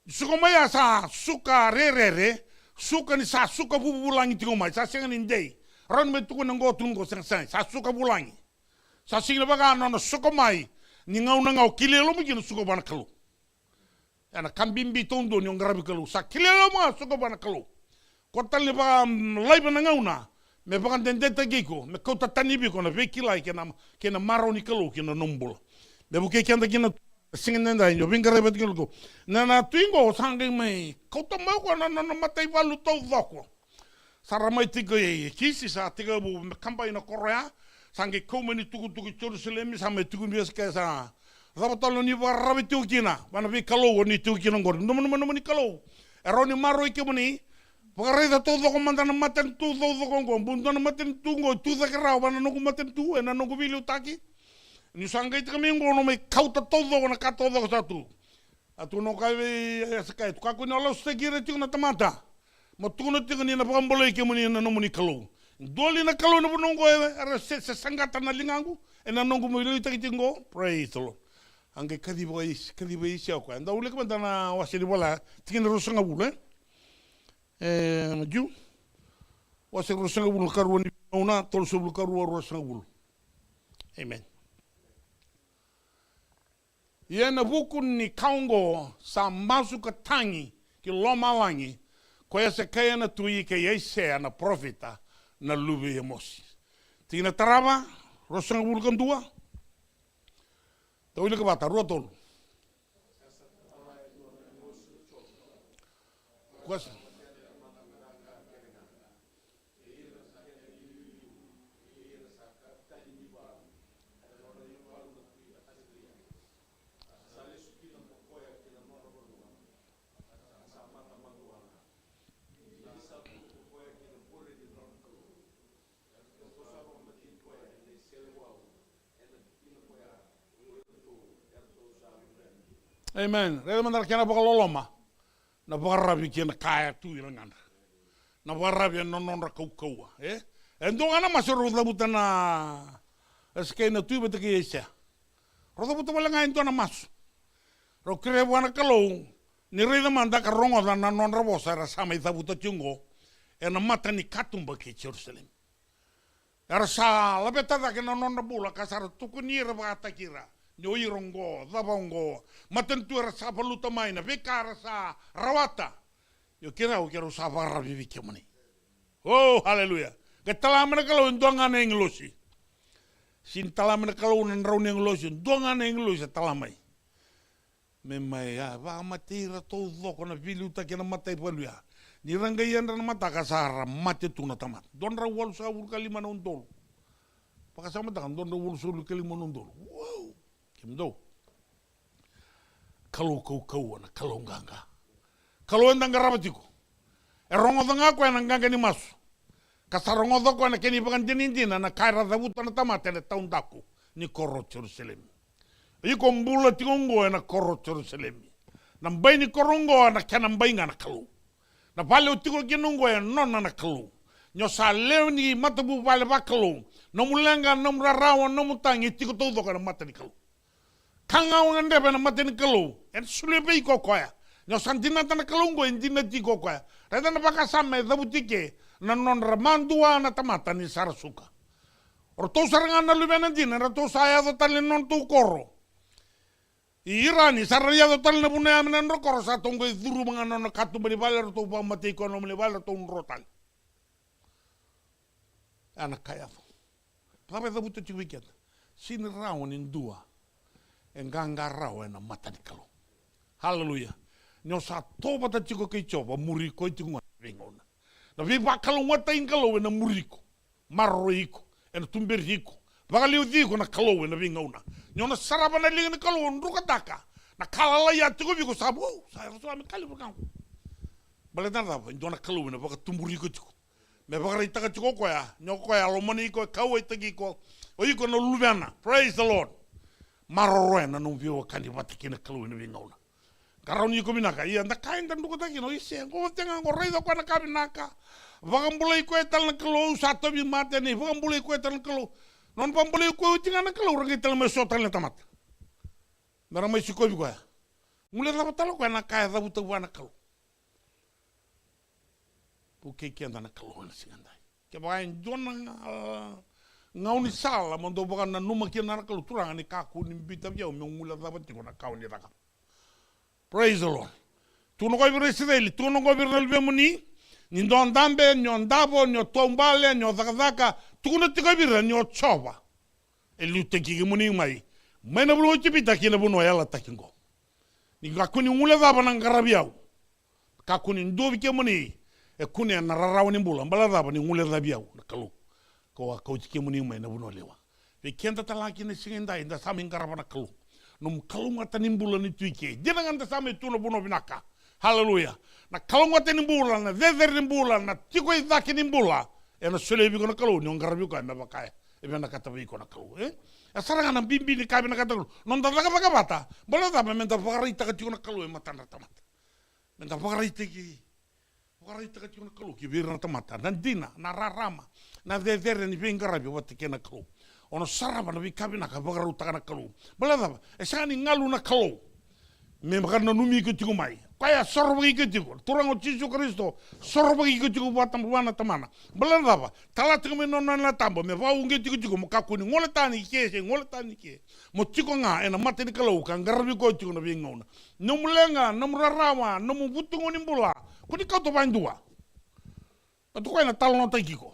Sukomaya sa suka re suka ni sa suka bubulangi tingo mai sa senga ndei ron me tuku ngo tungo sa suka bulangi sa singa baga no suka mai ni ngau kilelo mo kino suka bana kalu ana kambimbi tondo ni ngarabi kalu sa kilelo mo suka bana kalu kotal ni baga laiba ngau na me baga dende tagiko me kota tani bi kona vekila kena maroni kalu kena nombol de buke kenda kena singin nenda yo bingare betul ko na twingo sangai mai kota mau ko na matai valu to vako saramai tigo ye kisi sa tigo bu kampai na Korea sangai komeni tugu Jerusalem samai tugu bias ka sa rabatalo ni warabi tukina bana bi kalo ni tukina ngor no ni kalo eroni maro ikemuni pagare da todo ko mandana maten tu do ko bundana maten tungo tu da kra bana no maten tu ena no bilu taki ni sangai kami ngono me kauta todo na ka todo satu atu no kai sakai ka ko no lo segire ti na tamata mo tu no ti ni na pambolo ke muni na no muni kalo doli na kalo no bongo era se sangata na lingangu ena no mo ile ti ngo praise the Lord ange kadi boy sia ko anda ule ko na wasiri bola ti na rusanga bule ju wasiri rusanga bulu karwoni una tol sobul karwo rusanga bulu amen. Yena bukun ni kaungo sa masuka tangi ki loma wangi ko ese kaya na tui ke yese na profita na lubi emosi. Tina taraba rosang bulkan dua. Tawili ka bata rotol. Kuas Amen. Reda mandar kena baka loloma. Na baka rabi kena kaya tu irangan. Na baka rabi non rakau. Endo ana masuk roda buta na eskena tu bete ke yesa. Roda buta wala ngai ento na mas. Ro kre wana kalau ni reda manda ka rongo na non rabosa ra sama ita buta chungo. Ena mata ni katumba ke Jerusalem. Era sa labeta da ke non rabula kasar tukuni ra bata kira. Nyoi rongo, dabongo, matentu era sa paluta maina, vekara sa rawata. Yo kira o kero sa barra vivi kemani. Oh, haleluya. Ke talamana kalau ndonga na inglosi. Sin talamana kalau nan raun inglosi, ndonga na inglosi talamai. Memai ya, va matira to doko na viluta kena matai paluya. Ni ranga yan na mata kasara mate tuna tamat. Don ra wal sa wul kalima na undol. Pakasama takan don ra wul sa wul kalima na undol. Wow. Kimdo. Kalau kau na kalau nganga. Kalau endang garabatiku. Erongo danga ko na nganga ni masu. Kasarongo doko na keni bagan dinindina na kaira dabuta na tamate na taundaku ni korro Jerusalem. Iko mbula tingongo na korro Jerusalem. Nambai ni korongo na kanambai ngana kalau. Na pale utiko kinungo nona na kalau. Nyosa leo ni matabu pale ba kalau. Nomulenga nomrarawa nomutangi tiko todo kana mata ni kalau. Kanga ngande na mata ni kalau. En sulebe iko koya. Nyosa ndina tana kalungo ndina tiko koya. Reda na baka sama dabutike na non ramandua na tamata ni sarasuka. Orto saranga na lubena dina rato saya do tali non tu korro. Irani saraya do tali na bunaya minan ro korro sa tonggo duru mga non katu bani baler to pa mati ko no mani baler to rotal. Anak kaya fo. Tapi dabuto ti weekend. Sin raon in dua. Enganga raon na mata ni kalo. Hallelujah. Nyo sa toba ta chiko kay choba muri ko tinga ringona. Na vi bakalo ngata in kalo na muriko. Marroiko en tumberiko. Bakaliu diko na kalo na vingona. Nyo na saraba na linga na kalo ndrukataka. Na kalala ya tiko biko sabo. Sa so ami kali bakang. Baletan da ndo na kalo na baka tumburiko tiko. Me baka itaka tiko ko ya. Nyo ko ya lomoni ko kawe tagi ko. Oiko no luvana. Praise the Lord. Marro na no vio kani batikina kalo na vingona. Karoni ko minaka iya nda kain dan duko taki no ise ko tenga ko reido ko na kabinaka bagambulay ko etal na kalo sa to bi mate ni bagambulay ko etal na kalo non pambulay ko tinga na kalo ragi tel me sotal na tamat dara may siko bi ko ya mule la batalo ko na kaya da buta wana kalo puke ki anda na kalo na singandai ke bain jona ngauni sala mondo bagan na numa ki na kalo turanga ni kaku ni bita biao me mule la batiko na kauni raka. Praise the Lord. Tu no gobi resiveli, tu no gobi relvemuni, ni don dambe, nyo ndabo, nyo tombale, nyo zakazaka, tu no tigobi re nyo choba. Eli teki muni mai. Mena bulu chipita kina buno yala takingo. Ni kakuni ngule daba nang karabiau. Kakuni ndobi ke muni e kuni na rarawani mbula, mbala daba ni ngule dabiau na kalu. Ko ka uchike muni mai na buno lewa. Ve kenta talaki ne singinda inda samin karabana kalu. Num kalunga tanimbula ni tuike. Dina nganta same tuno buno binaka. Hallelujah. Na kalunga tanimbula na vever nimbula na tiko izaki nimbula. E na sulebi ko na kalu ni ngarabi ko na bakaya. E na katabi ko na kalu. Asaranga na bimbi ni kabi na katalu. Non daga bata. Bola da menta pagarita ka tiko na kalu e matanda tamata. Menta pagarita ki. Pagarita ka tiko na kalu ki bir na tamata. Nandina na rarama. Na vever ni ngarabi watike na kalu. Ono saraba na bikabi na kabagaru taka na kalu. Balada esani ngalu na kalu. Me makana numi ko tigo mai. Kaya sorba ko tigo. Turango Yesus Kristo sorba ko tigo batam buana tamana. Balada ba tala tigo me nonna na tambo me va unge tigo mo kakuni ngole tani ke. Mo tigo nga ena mate ni kalu kan garbi ko tigo na bingona. Numulenga numrarawa numu butungo ni mbula. Kuni ka to bandua. Atuko na talo no takiko.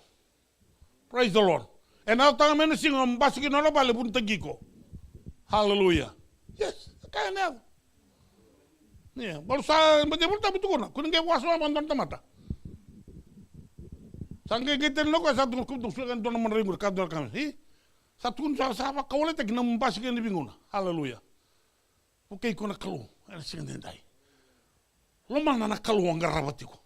Praise the Lord. En alta mena singo mbasiki no bale pun tagiko. Hallelujah. Yes, kaya na. Yeah, baru sa mbede ta bitu kona. Kuning ke waso mandon tamata. Sangge geten loko sa tu kutu sugan don man ringur kador kam. Sa tun sa ba kawle tek na mbasiki ni binguna. Hallelujah. Okay kona kalu. Era singa dai. Lo man na kalu ngarabatiko.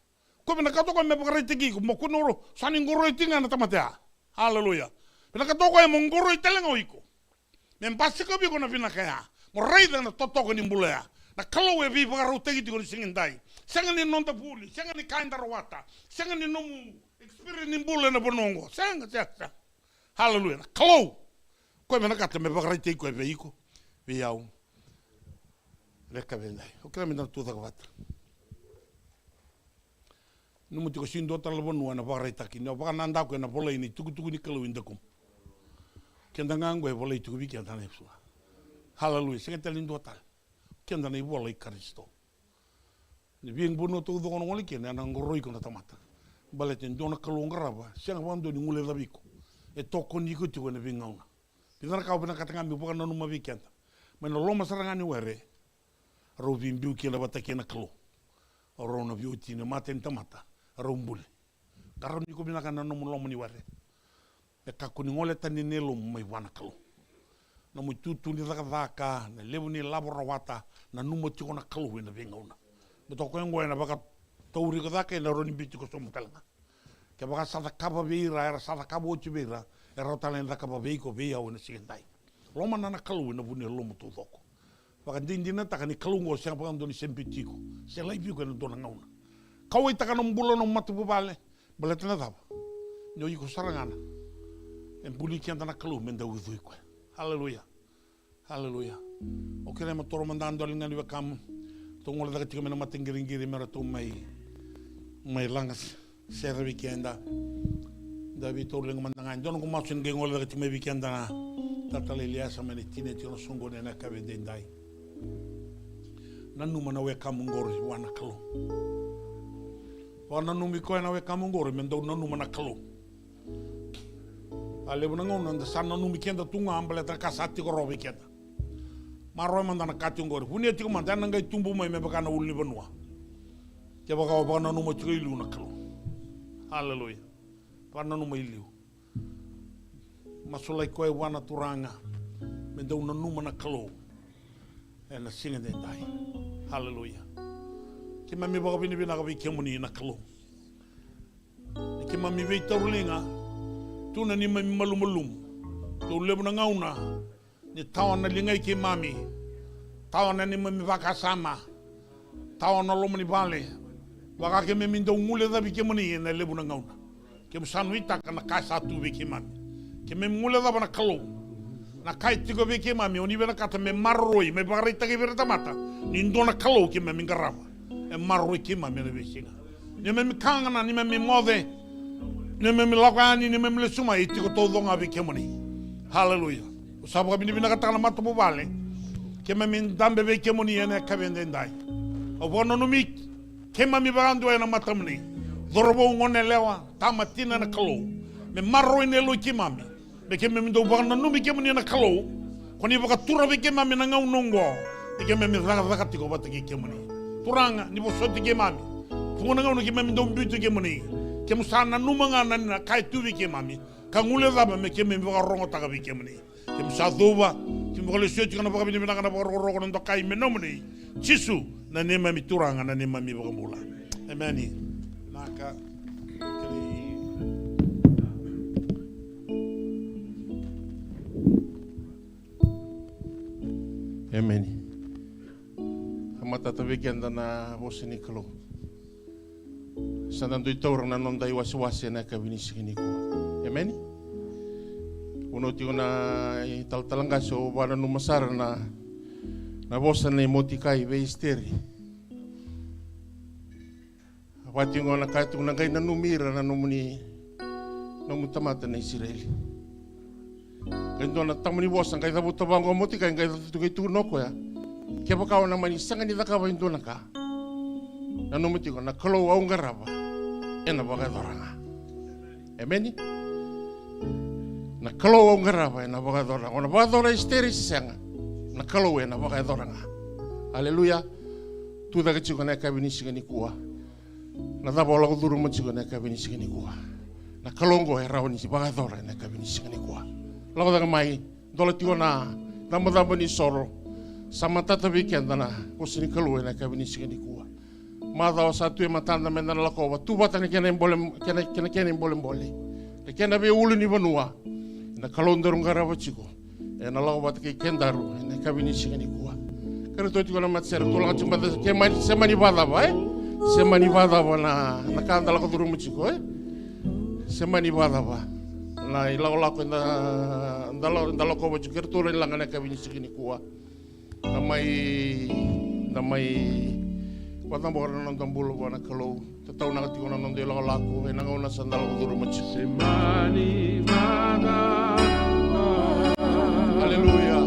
Ko me na kato ko me bakare tagiko mo kunoro saningoro itinga na tamata. Hallelujah. Pinakatoko ay mongoro itelenga oiko. Membasiko bi ko na pinakaya. Mo reida na totoko ni mbulea. Na kalowe bi pagaru tegi ko ni singindai. Sanga ni nonta puli, sanga ni kainda rawata. Sanga ni nomu experience ni mbule na bonongo. Sanga. Hallelujah. Na kalo. Ko me nakata me pagaru tegi ko be iko. Bi yau. Reka bendai. O kira me na tuda kwata. Numu tiko sindo talabonu na pagaru taki. No pagananda ko na bola ini tuku ni kalo indakum. Kenda ngango e volei tuku biki antane psua. Hallelujah. Sengeta lindo tal. Kenda na volei Kristo. Ni bien buno tu do ngoli kena na ngoroi ko na tamata. Baletin dona kalongaraba, siang wando ni ngule rabiko. E toko ni ko tiko ne vingauna. Pidana ka bana katanga mi bukan nonu mabikenta. Mena loma sarangani were. Ro vimbiu ki na bataki na kalo. Ro na viuti na maten tamata. Ro mbule. Karo ni ko bina kana nomu lomo ni were. E ka kuni ngole tani nelo mai wana kalo. Na mu tutu ni zaka na lebu ni labora wata na numo tiko na kalo na vingauna. Beto ko ngoe na baka tauri ko zaka na ro ni biti ko somu kalanga. Ke baka sata kapa beira era sata kapa ochi beira era talen da kapa beiko beia o na sigendai. Loma na kalo na vune lomo tu doko. Baka dindina taka ni kalungo siang baka ndoni sempitiko. Se lai biu kana dona ngauna. Kau i taka no mbulo no matu bubale. Bale tena daba. Nyo iko sarangana. En puli kianta na kalu menda udhui kwe. Haleluya. Haleluya. O kere ma toro mandando alinga niwa kamu. Tungole daga tika mena matingiringiri mera tu mai langas. Sera weekenda. Davi toro linga mandangan. Dono kumasun gengole daga tika weekenda na. Tatale liasa meni tine tino sungo nena kawe dendai. Nanu mana we kamu ngori wana kalu. Wana numi koe na we kamu ngori menda nanu mana kalu. Ale buna ngona nda sana numi kenda tunga ambale ta kasati ko robi kenda. Maro mandana kati ngori. Huni ti ko mandana ngai tumbu mai me bakana ulni banua. Ke baka bana no mo tiri lu na kalu. Haleluya. Bana no mai liu. Masulai koe wana turanga. Menda una numa na kalu. Na singa dai. Haleluya. Ke mami baka bini bina ka bikemuni na kalu. Ke mami be tarulinga. Tuna ni mami malum. Tu lebu na ngauna. Ni tawana lingai ke mami. Tawana ni mami vakasama. Tawana lomo ni bale. Waka ke mami ndo ngule da bikemuni na lebu na ngauna. Ke musanu ita kana kasa tu bike mami. Ke mami ngule da bana kalu. Na kai tiko bike mami oni bena kata me marroi me bagarita ke verta mata. Ni ndona kalu ke mami ngarama. E marroi ke mami na besinga. Ni mami kangana ni mami mode. Ni mami lakani ni mami lesuma iti ko todo nga bikemuni. Haleluya. Usaba bini bina kata na mata bubale. Ke mami dambe bikemuni ene kabende ndai. O bono numi ke mami bagandu ena mata muni. Dorobo ngone lewa tamatina na kalu. Me marroi ne lo ki mami. Me ke mami do bagana numi kemuni na kalu. Koni baka tura bike mami na ngau nongo. Ke mami zaga tiko bata ke kemuni. Turanga ni bo soti ke mami. Funa ngau no ke mami do mbitu kemuni. Ke musana numanga na kai tuvi ke mami ka ngule daba me ke me ba rongo taga bi ke mani ke musaduba ke mo le sio kana ba bini bina kana ba rongo ndo kai me nomni chisu na ne mami turanga na ne mami ba mula ameni naka ameni amata ta weekend na bosini kalo sanando itora na non dai wasi na kabini sikini ko amen uno ti una tal talanga so bana no masara na bosa na motikai ve isteri awati ngona kaitu na kai na numira na numuni no mutamata na Israeli kendo na tamani bosa kai tabu tabango motikai kai tu no ko ya ke baka na mani sanga ni daka ba indona ka na numiti ko na kalo au ngaraba ena baga doranga ameni na kalo au ngaraba ena baga doranga ona baga dora isteri sanga na kalo ena baga doranga haleluya tu daga chiko na kabini sigani kuwa na da bola ko duru mo chiko na kabini sigani kuwa na kalongo era oni si baga dora na kabini sigani kuwa lago daga mai dola tiko na damba ni soro sama tata weekend na usini kalo ena kabini sigani kuwa mada o satu matanda mena la ko tu batane kene bolem kene bolem le kene be ulu ni banua na kalondero ngaraba chiko e na la bat ke kendaru ne kabini sigani kuwa kare to tiko na matsera to la chumba ke mani semani bada ba semani bada ba na kanda la ko duru chiko semani bada ba na ila la ko ndala ko ba chiko to la ngana kabini sigani kuwa namai Watambora nonton bulu wana kalau tetau nak tiga nonton dia laku enang ona sandal uduru macam semani mana Haleluya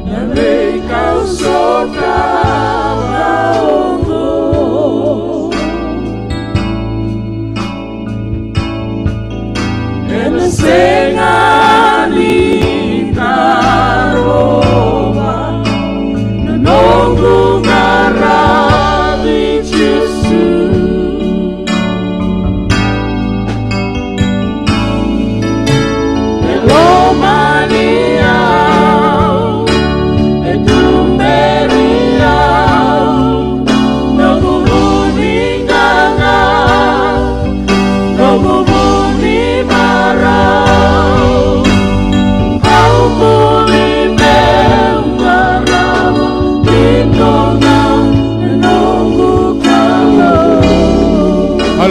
Nabi kau sota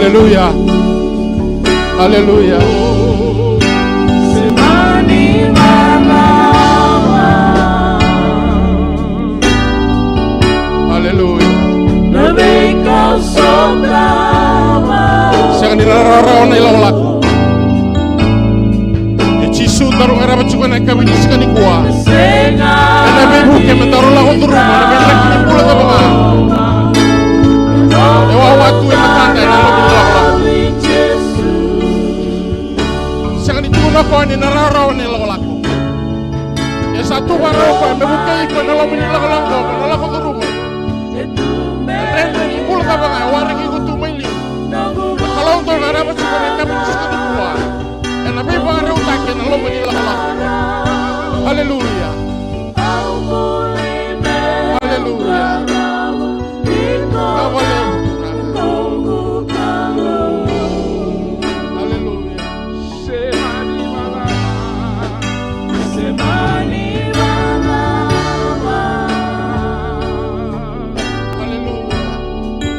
Haleluya. Haleluya. Semani marawa Haleluya. lebih kau sobrawa Sangan nilararaw na ilaw lako. Yesu tarong arabat suka na kami ni sikani kuwa. Ana bebu ke mentaro lako turu mana benak ni pula ka mga. Ewa watu e matanda na lo lako. Sangan ituna ko ni nararaw ni ilaw lako. Ya satu baro ko bebu ke ko na lo mini lako lako na lako turu. Rende ni pula ka mga waring ko tumaili. Kalau untuk arabat suka na kami ni sikani kuwa. Ana bebu araw take na lo mini lako lako. Haleluya. Haleluya. Haleluya. Haleluya.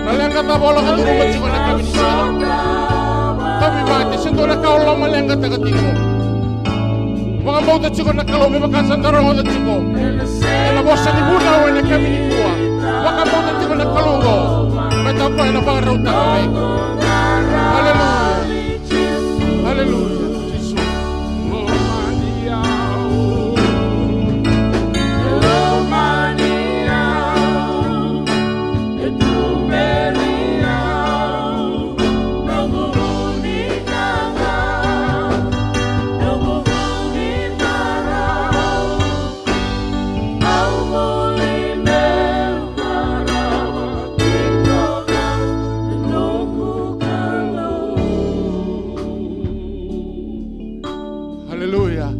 Kalian kata bola ke rumah cikgu nak kami di sini. Tapi mati sentuh nak kau lama yang kata ketinggu. Mga mau ta cikgu nak kalau memang santaro mau ta cikgu. Ela bosa ni buna wena kami ni kuwa. Waka mau ta cikgu nak kalau go. Mata ko na para uta kami. Haleluya. Haleluya. Yesus. Haleluya.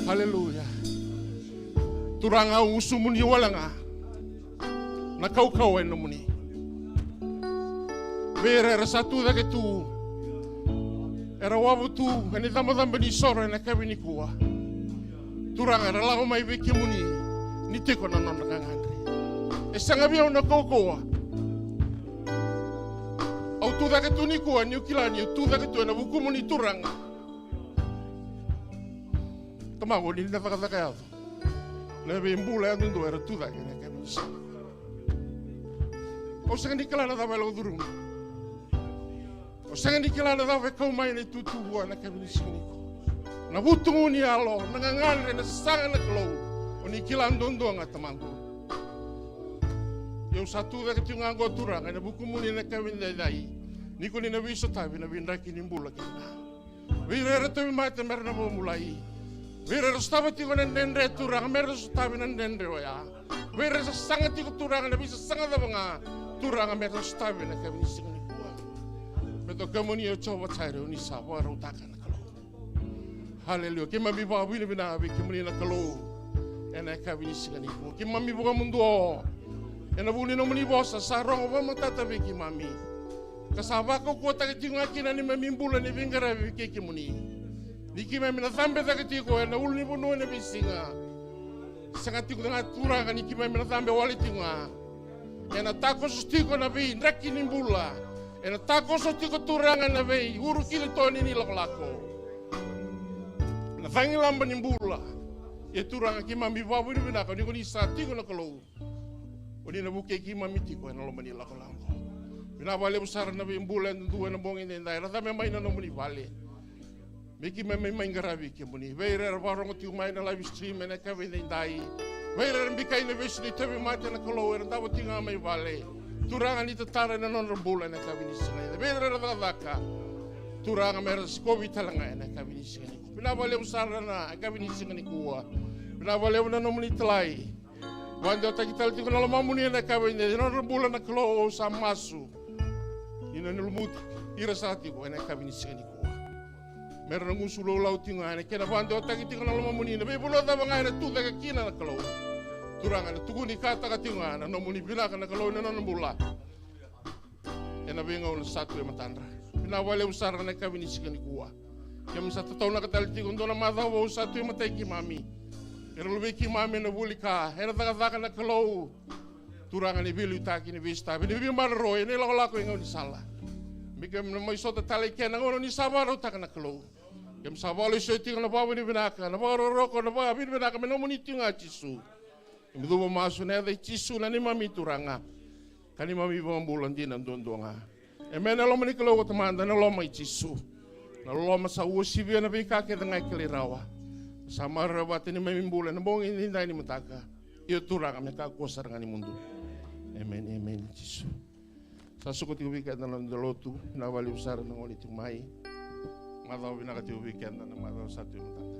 Haleluya. Turanga usumuni walanga. Nakau-kau eno muni. Vera satu da ke tu. Era wabu tu kani tama-tama ni soro na kabi ni kuwa. Turanga era lago mai beki muni. Ni teko na nona kangandri. E sanga bia una kau-kau. Au tu da ke tu ni kuwa ni ukilani tu da ke tu na buku muni turanga. Tamago ni na taka lebe mbula ya ndo era tu da ke na kabi. O sanga ni kala na da belo durung. O sanga ni kala na da ve kau mai ni tutu bua na kabi ni sini. Na butungu ni alo na ngangale na sanga na klo. O ni kila ndondo nga tamango. Yo satu da ke tu ngango turanga na buku muni na kabi dai. Ni ko ni na biso tabi na bindaki ni mbula kina. Vira tu mate merna bo mulai. Vira stava ti ko nende turanga merna stabi nende oya. Vira sanga ti ko turanga na bisa sanga da mga turanga merna stabi na kabi ni sini. Beto kamuni yo coba cari ni sabo arutakan kalau. Haleluya. Kima mi bawa bini bina abi kimuni na kalau. Ena kabi ni sini ko. Kima mi buka mundo. Ena buni no muni bosa sarong ba matata be kimami. Kasaba ko ko ta tinga kina ni mamimbula ni vingara be kimuni. Ni kima mi na zambe ta ko ena ulni bunu ne bisinga. Sanga tiko na turanga ni kima mi na zambe wali tinga. Ena tako sustiko na bi ndaki ni mbula. Ena tako so tiko turanga na vei uru kili toni ni lako. Na fangi lamba ni mbula. E turanga ki mami babu ni bina ko ni ko ni sa tiko na kalo. Oni na buke ki mami tiko na lomba ni lako. Bina vale besar na vei mbula ndu na bongi ni ndai. Rata me mai na no muni vale. Meki me mai ngarabi ki muni. Vei re varong ti mai na live stream na ka vei ndai. Vei re mbikai na vesi ni tebe mate na kalo era ndawo tinga mai vale. Turanga ni tatara na non bola na kabini singa. Bera radaka. Turanga mer skobi talanga na kabini singa. Pinavale usara na kabini singa ni kuwa. Pinavale na no muni tlai. Wando takital tiko na mamuni na kabini non bola na klo samasu. Ina nulmut irasati ko na kabini singa ni kuwa. Mer na ngusulo lautinga na kena wando takitiko na mamuni na be bolo da banga na tu daga kina na klo. Turanga na tuguni kata katinga na nomuni pina kana kalau na nambula. Ena benga una satu e matandra. Pina wale usara na kabini sikani kuwa. Yam satu tahun na katalti kundo na madha wa satu e matai ki mami. Era lebe ki mami na bulika. Era taka na kalau turanga ni bilu taki ni vista. Bini bilu marro e ni lako inga ni sala. Mikem na may sota talay kaya nangono ni sabaro taka na klo. Kem sabalo iso iti na bawa ni binaka. Na bawa roko na bawa bin binaka menomuniti nga chisu. Imdu masu na day chisu na ni mami turanga. Kani mami bambulan din ang dondo nga. Emen na loma ni klo ko tamanda na loma chisu. Na loma sa usibya na bikake na ngay kalirawa. Sama rawat ni mami bulan na bong hindi ni mutaka. Iyo turanga may kakusar nga ni mundo. Amen, amen, chisu. Sa sukot iuwikan na lang dalotu, nawali usara ng ulit yung may. Madaw binakati iuwikan na madaw sa ito yung tanda.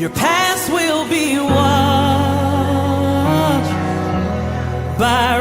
Your past will be washed by